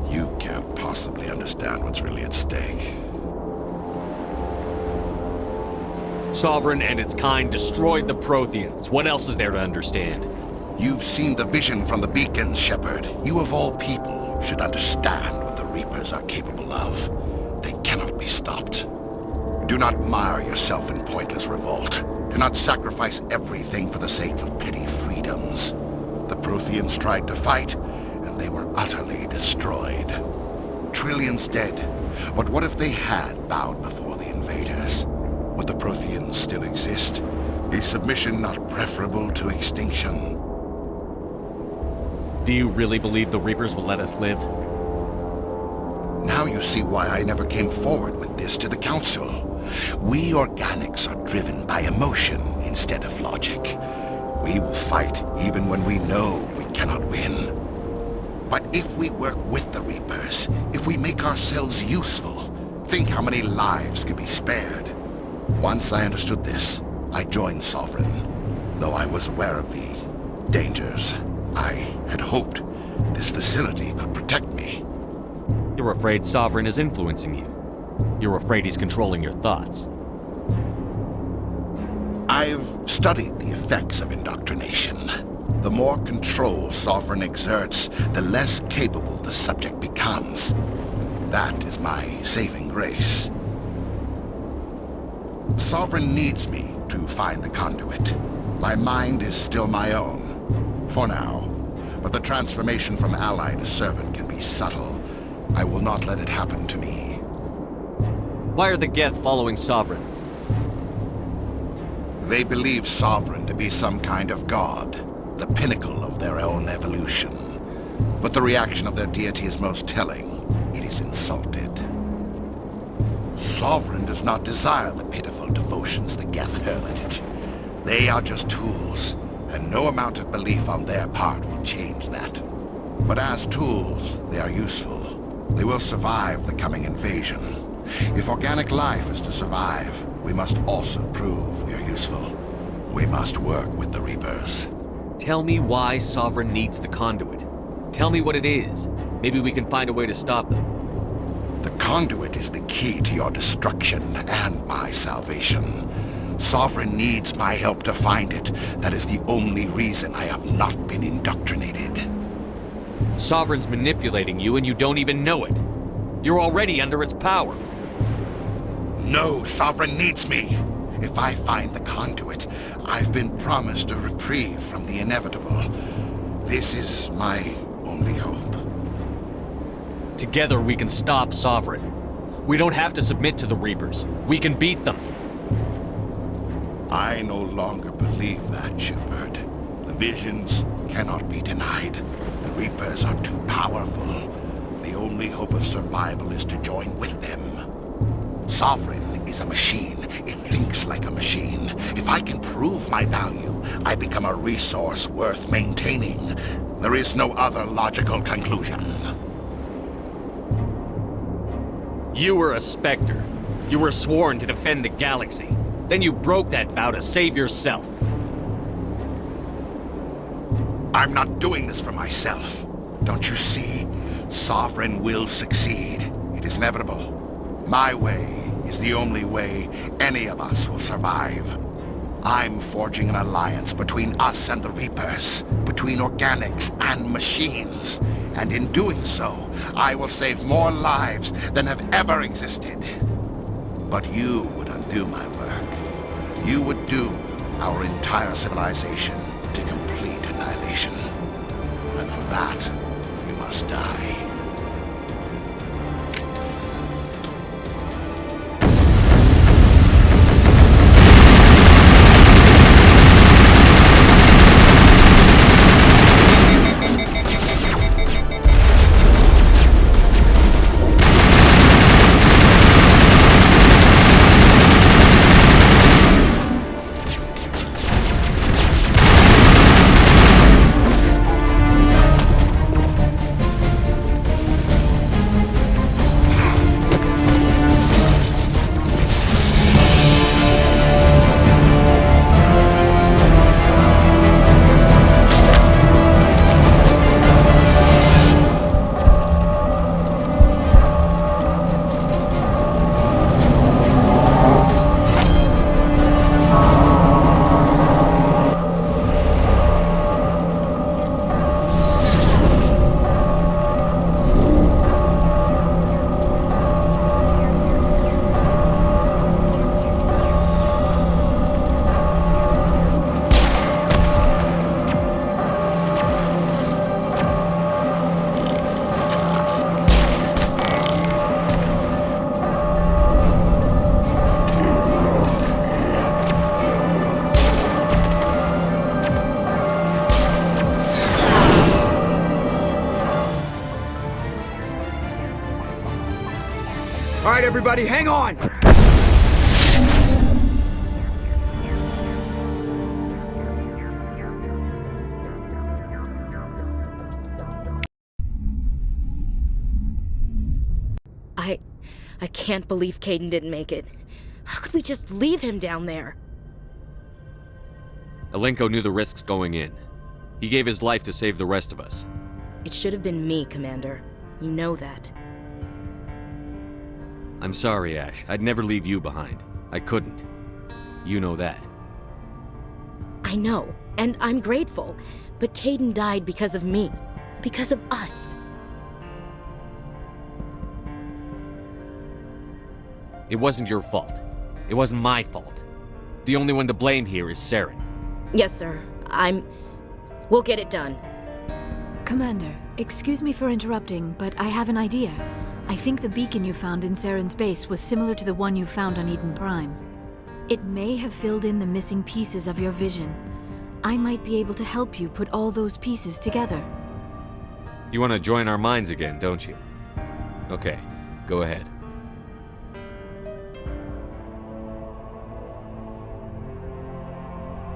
You can't possibly understand what's really at stake. Sovereign and its kind destroyed the Protheans. What else is there to understand? You've seen the vision from the beacons, Sheppard. You of all people should understand what the Reapers are capable of. They cannot be stopped. Do not mire yourself in pointless revolt. Do not sacrifice everything for the sake of petty freedoms. The Protheans tried to fight, and they were utterly destroyed. Trillions dead. But what if they had bowed before the invaders? Would the Protheans still exist? Is submission not preferable to extinction? Do you really believe the Reapers will let us live? Now you see why I never came forward with this to the Council. We organics are driven by emotion instead of logic. We will fight even when we know we cannot win. But if we work with the Reapers, if we make ourselves useful, think how many lives could be spared. Once I understood this, I joined Sovereign, though I was aware of the dangers. I had hoped this facility could protect me. You're afraid Sovereign is influencing you. You're afraid he's controlling your thoughts. I've studied the effects of indoctrination. The more control Sovereign exerts, the less capable the subject becomes. That is my saving grace. Sovereign needs me to find the conduit. My mind is still my own, for now. But the transformation from ally to servant can be subtle. I will not let it happen to me. Why are the Geth following Sovereign? They believe Sovereign to be some kind of god, the pinnacle of their own evolution. But the reaction of their deity is most telling. It is insulted. Sovereign does not desire the pitiful devotions the Geth hurl at it. They are just tools, and no amount of belief on their part will change that. But as tools, they are useful. They will survive the coming invasion. If organic life is to survive, we must also prove we are useful. We must work with the Reapers. Tell me why Sovereign needs the conduit. Tell me what it is. Maybe we can find a way to stop them. The conduit is the key to your destruction and my salvation. Sovereign needs my help to find it. That is the only reason I have not been indoctrinated. Sovereign's manipulating you and you don't even know it. You're already under its power. No Sovereign needs me. If I find the conduit, I've been promised a reprieve from the inevitable. This is my only hope. Together we can stop Sovereign. We don't have to submit to the Reapers. We can beat them. I no longer believe that, Sheppard. The visions cannot be denied. The Reapers are too powerful. The only hope of survival is to join with them. Sovereign is a machine. It thinks like a machine. If I can prove my value, I become a resource worth maintaining. There is no other logical conclusion. You were a Spectre. You were sworn to defend the galaxy. Then you broke that vow to save yourself. I'm not doing this for myself. Don't you see? Sovereign will succeed. It is inevitable. My way is the only way any of us will survive. I'm forging an alliance between us and the Reapers, between organics and machines. And in doing so, I will save more lives than have ever existed. But you would undo my work. You would doom our entire civilization to complete annihilation. And for that, you must die. All right, everybody, hang on! I can't believe Caden didn't make it. How could we just leave him down there? Alenko knew the risks going in. He gave his life to save the rest of us. It should have been me, Commander. You know that. I'm sorry, Ash. I'd never leave you behind. I couldn't. You know that. I know, and I'm grateful. But Caden died because of me. Because of us. It wasn't your fault. It wasn't my fault. The only one to blame here is Saren. Yes, sir. We'll get it done. Commander, excuse me for interrupting, but I have an idea. I think the beacon you found in Saren's base was similar to the one you found on Eden Prime. It may have filled in the missing pieces of your vision. I might be able to help you put all those pieces together. You want to join our minds again, don't you? Okay, go ahead.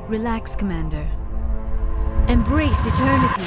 Relax, Commander. Embrace eternity.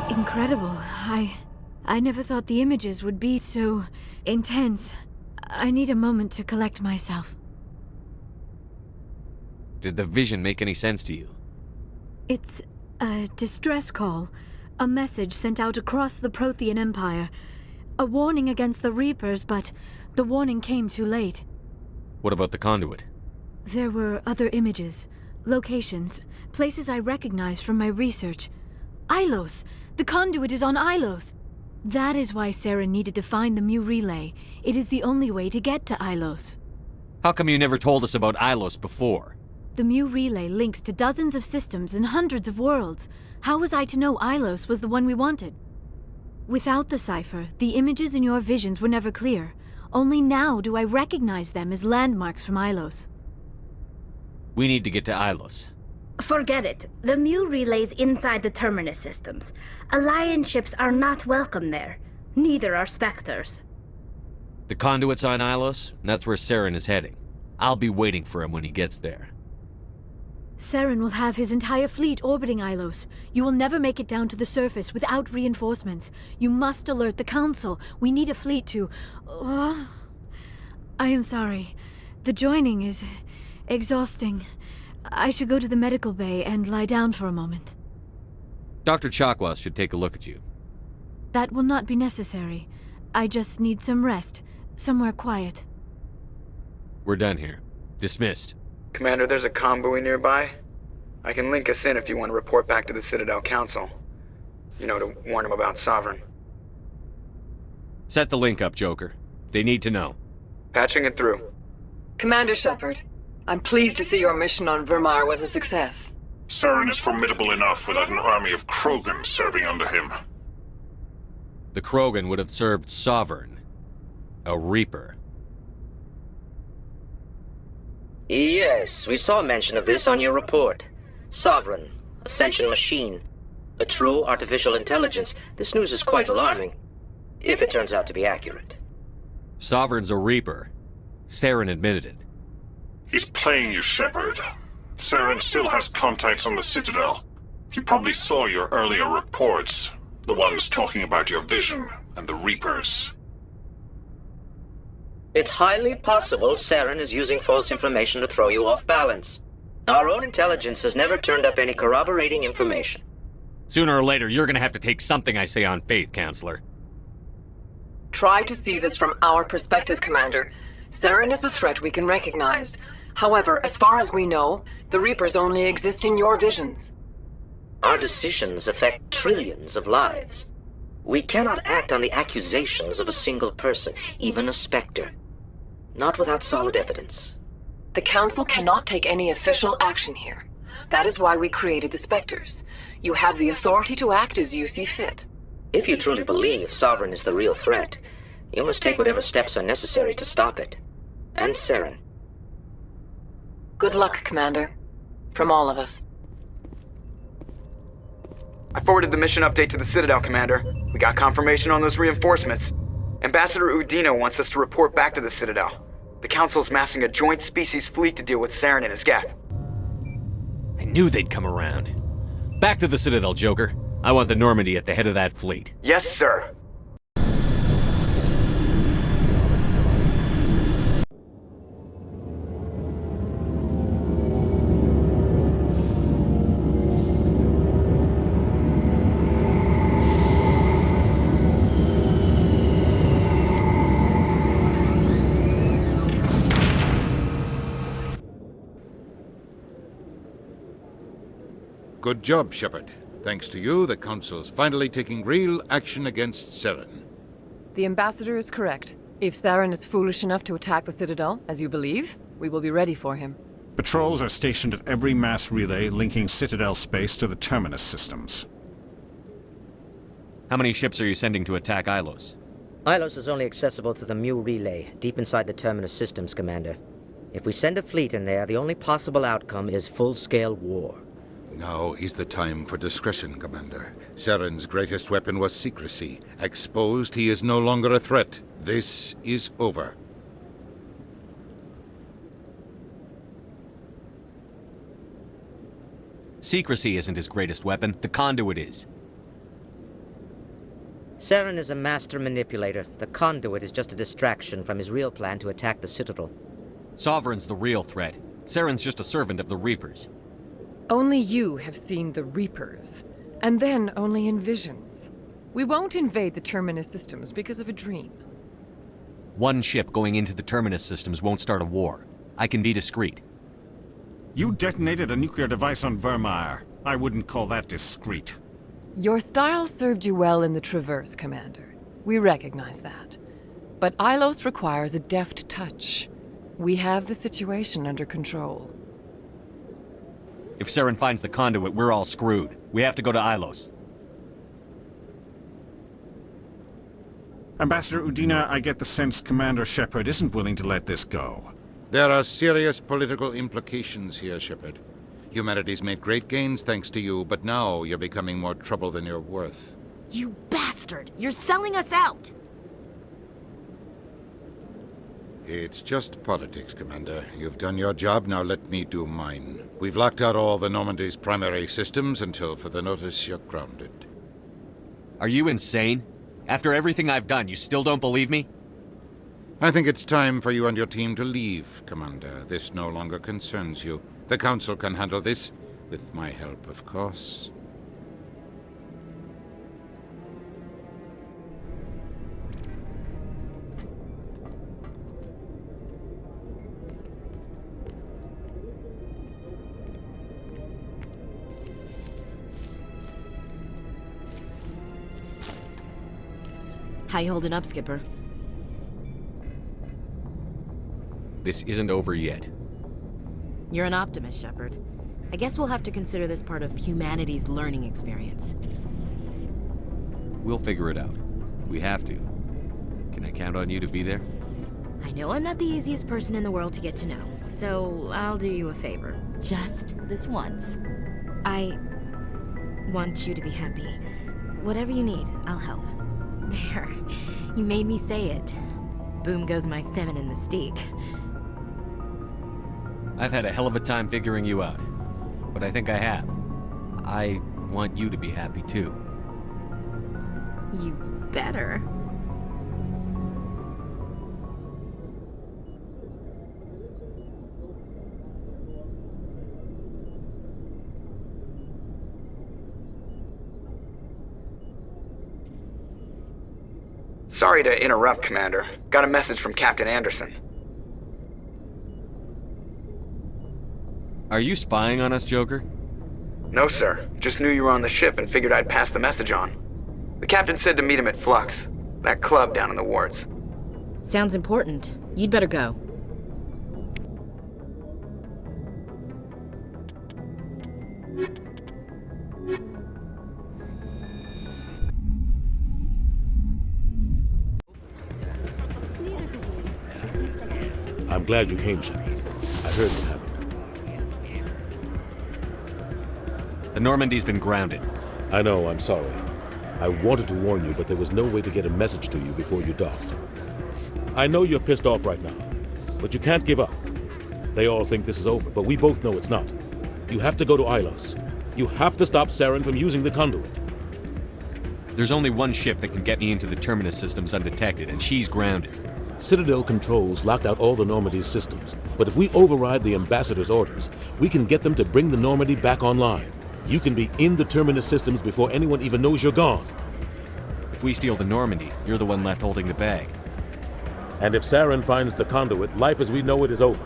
Incredible. I never thought the images would be so intense. I need a moment to collect myself. Did the vision make any sense to you? It's a distress call. A message sent out across the Prothean Empire. A warning against the Reapers, but the warning came too late. What about the conduit? There were other images, locations, places I recognized from my research. Ilos! The conduit is on Ilos! That is why Saren needed to find the Mu relay. It is the only way to get to Ilos. How come you never told us about Ilos before? The Mu relay links to dozens of systems and hundreds of worlds. How was I to know Ilos was the one we wanted? Without the cipher, the images in your visions were never clear. Only now do I recognize them as landmarks from Ilos. We need to get to Ilos. Forget it. The Mu relay's inside the Terminus systems. Alliance ships are not welcome there. Neither are Spectres. The conduit's on Ilos, and that's where Saren is heading. I'll be waiting for him when he gets there. Saren will have his entire fleet orbiting Ilos. You will never make it down to the surface without reinforcements. You must alert the Council. We need a fleet to... I am sorry. The joining is exhausting. I should go to the medical bay and lie down for a moment. Dr. Chakwas should take a look at you. That will not be necessary. I just need some rest. Somewhere quiet. We're done here. Dismissed. Commander, there's a comm buoy nearby. I can link us in if you want to report back to the Citadel Council. You know, to warn them about Sovereign. Set the link up, Joker. They need to know. Patching it through. Commander Sheppard, I'm pleased to see your mission on Vermar was a success. Saren is formidable enough without an army of Krogan serving under him. The Krogan would have served Sovereign. A Reaper. Yes, we saw mention of this on your report. Sovereign, Ascension machine, a true artificial intelligence. This news is quite alarming, if it turns out to be accurate. Sovereign's a Reaper. Saren admitted it. He's playing you, Sheppard. Saren still has contacts on the Citadel. He probably saw your earlier reports, the ones talking about your vision and the Reapers. It's highly possible Saren is using false information to throw you off balance. Our own intelligence has never turned up any corroborating information. Sooner or later, you're gonna have to take something I say on faith, Counselor. Try to see this from our perspective, Commander. Saren is a threat we can recognize. However, as far as we know, the Reapers only exist in your visions. Our decisions affect trillions of lives. We cannot act on the accusations of a single person, even a Spectre. Not without solid evidence. The Council cannot take any official action here. That is why we created the Spectres. You have the authority to act as you see fit. If you truly believe Sovereign is the real threat, you must take whatever steps are necessary to stop it. And Saren. Good luck, Commander. From all of us. I forwarded the mission update to the Citadel, Commander. We got confirmation on those reinforcements. Ambassador Udino wants us to report back to the Citadel. The Council's massing a joint species fleet to deal with Saren and his Geth. I knew they'd come around. Back to the Citadel, Joker. I want the Normandy at the head of that fleet. Yes, sir. Good job, Sheppard. Thanks to you, the Council's finally taking real action against Saren. The Ambassador is correct. If Saren is foolish enough to attack the Citadel, as you believe, we will be ready for him. Patrols are stationed at every mass relay linking Citadel space to the Terminus systems. How many ships are you sending to attack Ilos? Ilos is only accessible to the Mu relay, deep inside the Terminus systems, Commander. If we send a fleet in there, the only possible outcome is full-scale war. Now is the time for discretion, Commander. Saren's greatest weapon was secrecy. Exposed, he is no longer a threat. This is over. Secrecy isn't his greatest weapon. The conduit is. Saren is a master manipulator. The conduit is just a distraction from his real plan to attack the Citadel. Sovereign's the real threat. Saren's just a servant of the Reapers. Only you have seen the Reapers, and then only in visions. We won't invade the Terminus systems because of a dream. One ship going into the Terminus systems won't start a war. I can be discreet. You detonated a nuclear device on Vermeer. I wouldn't call that discreet. Your style served you well in the Traverse, Commander. We recognize that. But Ilos requires a deft touch. We have the situation under control. If Saren finds the conduit, we're all screwed. We have to go to Ilos. Ambassador Udina, I get the sense Commander Sheppard isn't willing to let this go. There are serious political implications here, Sheppard. Humanity's made great gains thanks to you, but now you're becoming more trouble than you're worth. You bastard! You're selling us out! It's just politics, Commander. You've done your job, now let me do mine. We've locked out all the Normandy's primary systems until further notice you're grounded. Are you insane? After everything I've done, you still don't believe me? I think it's time for you and your team to leave, Commander. This no longer concerns you. The Council can handle this, with my help, of course. How you holding up, Skipper? This isn't over yet. You're an optimist, Sheppard. I guess we'll have to consider this part of humanity's learning experience. We'll figure it out. We have to. Can I count on you to be there? I know I'm not the easiest person in the world to get to know, so I'll do you a favor. Just this once. I want you to be happy. Whatever you need, I'll help. There. You made me say it. Boom goes my feminine mystique. I've had a hell of a time figuring you out. But I think I have. I want you to be happy too. You better. Sorry to interrupt, Commander. Got a message from Captain Anderson. Are you spying on us, Joker? No, sir. Just knew you were on the ship and figured I'd pass the message on. The captain said to meet him at Flux, that club down in the wards. Sounds important. You'd better go. I'm glad you came, Sheppard. I heard what happened. The Normandy's been grounded. I know, I'm sorry. I wanted to warn you, but there was no way to get a message to you before you docked. I know you're pissed off right now, but you can't give up. They all think this is over, but we both know it's not. You have to go to Ilos. You have to stop Saren from using the conduit. There's only one ship that can get me into the Terminus systems undetected, and she's grounded. Citadel controls locked out all the Normandy's systems, but if we override the Ambassador's orders, we can get them to bring the Normandy back online. You can be in the Terminus systems before anyone even knows you're gone. If we steal the Normandy, you're the one left holding the bag. And if Saren finds the conduit, life as we know it is over.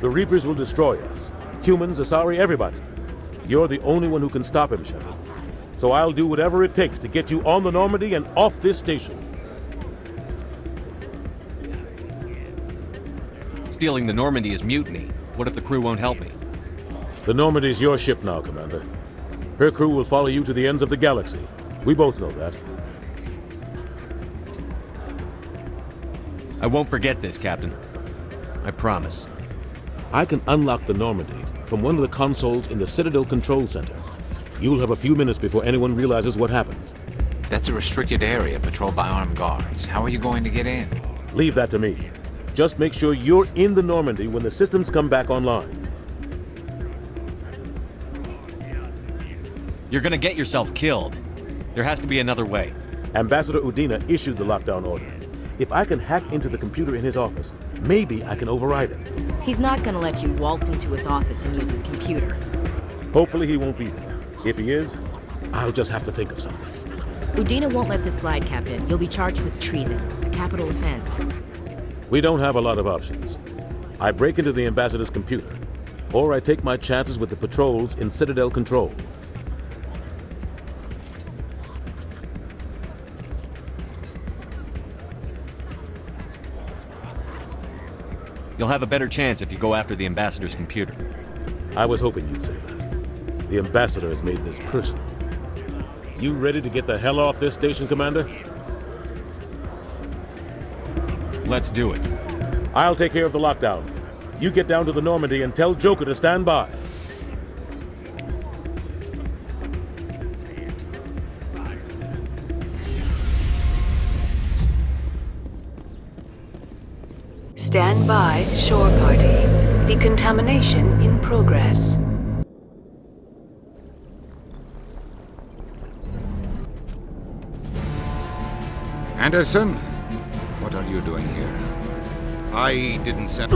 The Reapers will destroy us. Humans, Asari, everybody. You're the only one who can stop him, Sheppard. So I'll do whatever it takes to get you on the Normandy and off this station. Stealing the Normandy is mutiny. What if the crew won't help me? The Normandy's your ship now, Commander. Her crew will follow you to the ends of the galaxy. We both know that. I won't forget this, Captain. I promise. I can unlock the Normandy from one of the consoles in the Citadel Control Center. You'll have a few minutes before anyone realizes what happened. That's a restricted area patrolled by armed guards. How are you going to get in? Leave that to me. Just make sure you're in the Normandy when the systems come back online. You're gonna get yourself killed. There has to be another way. Ambassador Udina issued the lockdown order. If I can hack into the computer in his office, maybe I can override it. He's not gonna let you waltz into his office and use his computer. Hopefully he won't be there. If he is, I'll just have to think of something. Udina won't let this slide, Captain. You'll be charged with treason, a capital offense. We don't have a lot of options. I break into the ambassador's computer, or I take my chances with the patrols in Citadel control. You'll have a better chance if you go after the ambassador's computer. I was hoping you'd say that. The ambassador has made this personal. You ready to get the hell off this station, Commander? Let's do it. I'll take care of the lockdown. You get down to the Normandy and tell Joker to stand by. Stand by, shore party. Decontamination in progress. Anderson, what are you doing here? I didn't send...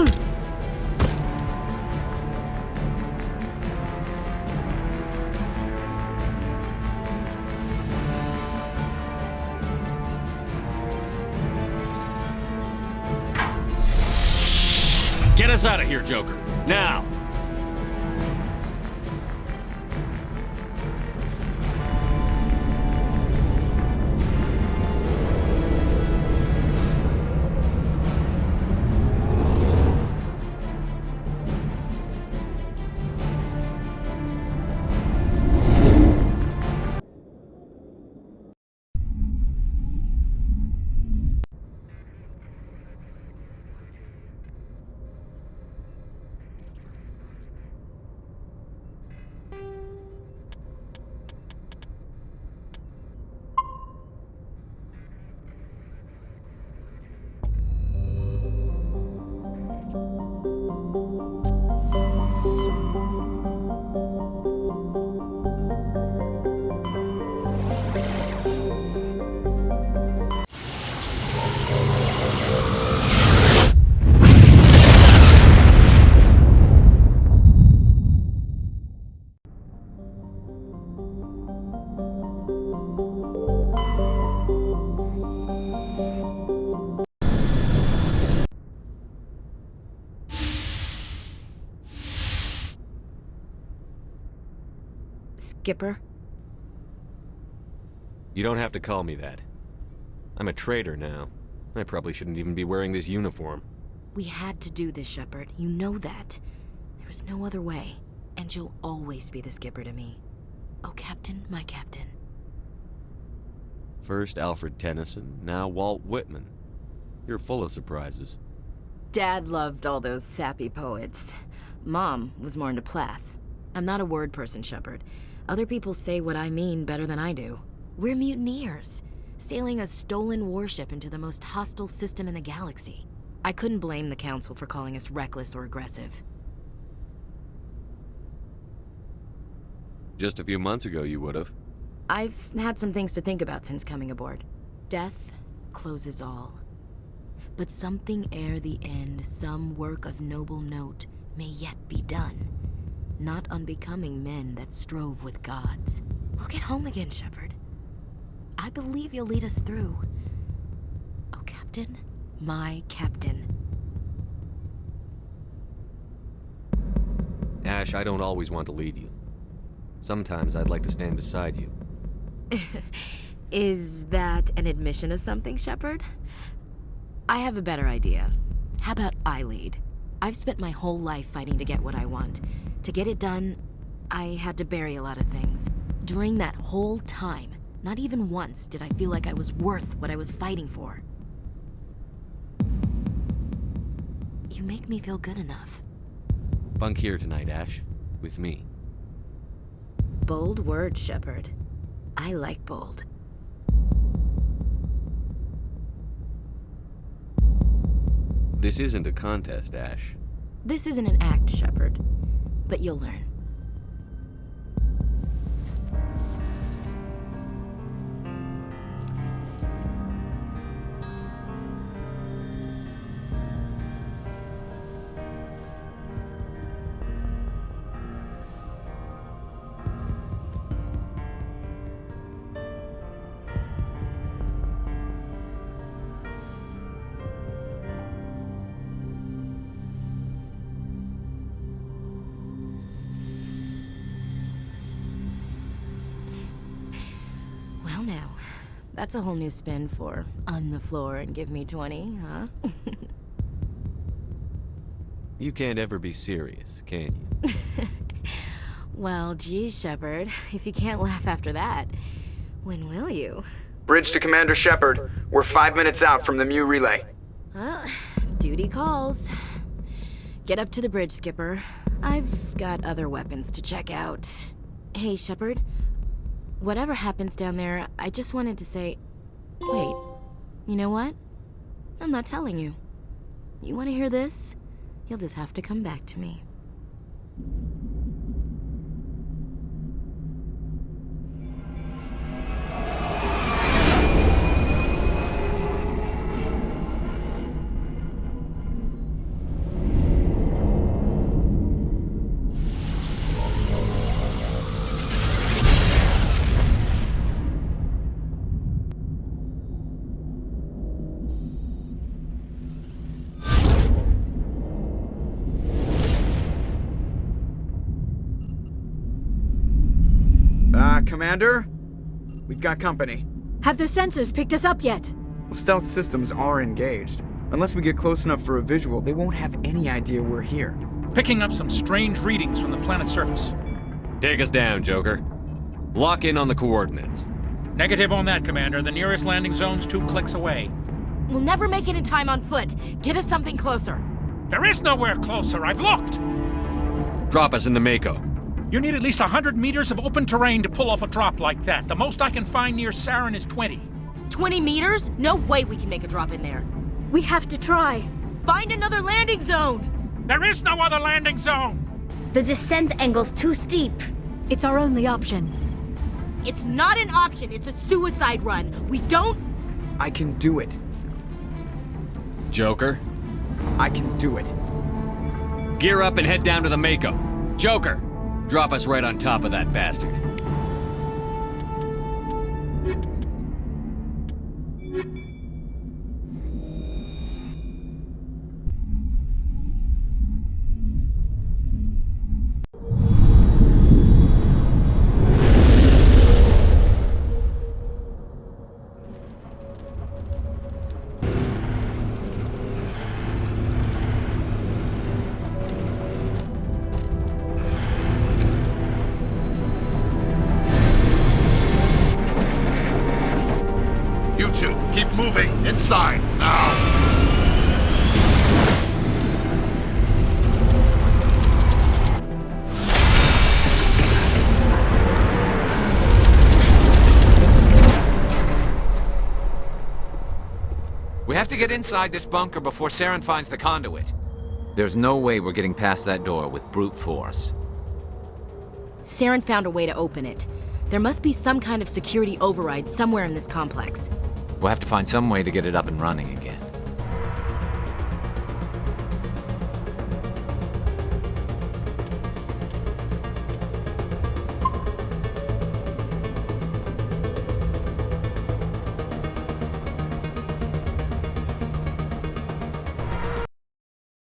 Get us out of here, Joker. Now! Skipper? You don't have to call me that. I'm a traitor now. I probably shouldn't even be wearing this uniform. We had to do this, Sheppard. You know that. There was no other way. And you'll always be the skipper to me. Oh, Captain, my Captain. First Alfred Tennyson, now Walt Whitman. You're full of surprises. Dad loved all those sappy poets. Mom was more into Plath. I'm not a word person, Sheppard. Other people say what I mean better than I do. We're mutineers, sailing a stolen warship into the most hostile system in the galaxy. I couldn't blame the Council for calling us reckless or aggressive. Just a few months ago, you would've. I've had some things to think about since coming aboard. Death closes all. But something ere the end, some work of noble note, may yet be done. Not unbecoming men that strove with gods. We'll get home again, Sheppard. I believe you'll lead us through. Oh, Captain, my Captain. Ash, I don't always want to lead you. Sometimes I'd like to stand beside you. Is that an admission of something, Sheppard? I have a better idea. How about I lead? I've spent my whole life fighting to get what I want. To get it done, I had to bury a lot of things. During that whole time, not even once did I feel like I was worth what I was fighting for. You make me feel good enough. Bunk here tonight, Ash. With me. Bold words, Sheppard. I like bold. This isn't a contest, Ash. This isn't an act, Sheppard. But you'll learn. Well now, that's a whole new spin for on the floor and give me 20, huh? You can't ever be serious, can you? Well, geez, Sheppard, if you can't laugh after that, when will you? Bridge to Commander Sheppard. We're 5 minutes out from the Mu relay. Well, duty calls. Get up to the bridge, Skipper. I've got other weapons to check out. Hey, Sheppard. Whatever happens down there, I just wanted to say... Wait, you know what? I'm not telling you. You want to hear this? You'll just have to come back to me. Commander? We've got company. Have their sensors picked us up yet? Well, stealth systems are engaged. Unless we get close enough for a visual, they won't have any idea we're here. Picking up some strange readings from the planet's surface. Take us down, Joker. Lock in on the coordinates. Negative on that, Commander. The nearest landing zone's 2 clicks away. We'll never make it in time on foot. Get us something closer. There is nowhere closer. I've looked. Drop us in the Mako. You need at least 100 meters of open terrain to pull off a drop like that. The most I can find near Saren is 20. 20 meters? No way we can make a drop in there. We have to try. Find another landing zone! There is no other landing zone! The descent angle's too steep. It's our only option. It's not an option, it's a suicide run. We don't... I can do it. Joker? I can do it. Gear up and head down to the Mako. Joker, drop us right on top of that bastard. Keep moving inside now. We have to get inside this bunker before Saren finds the conduit. There's no way we're getting past that door with brute force. Saren found a way to open it. There must be some kind of security override somewhere in this complex. We'll have to find some way to get it up and running again.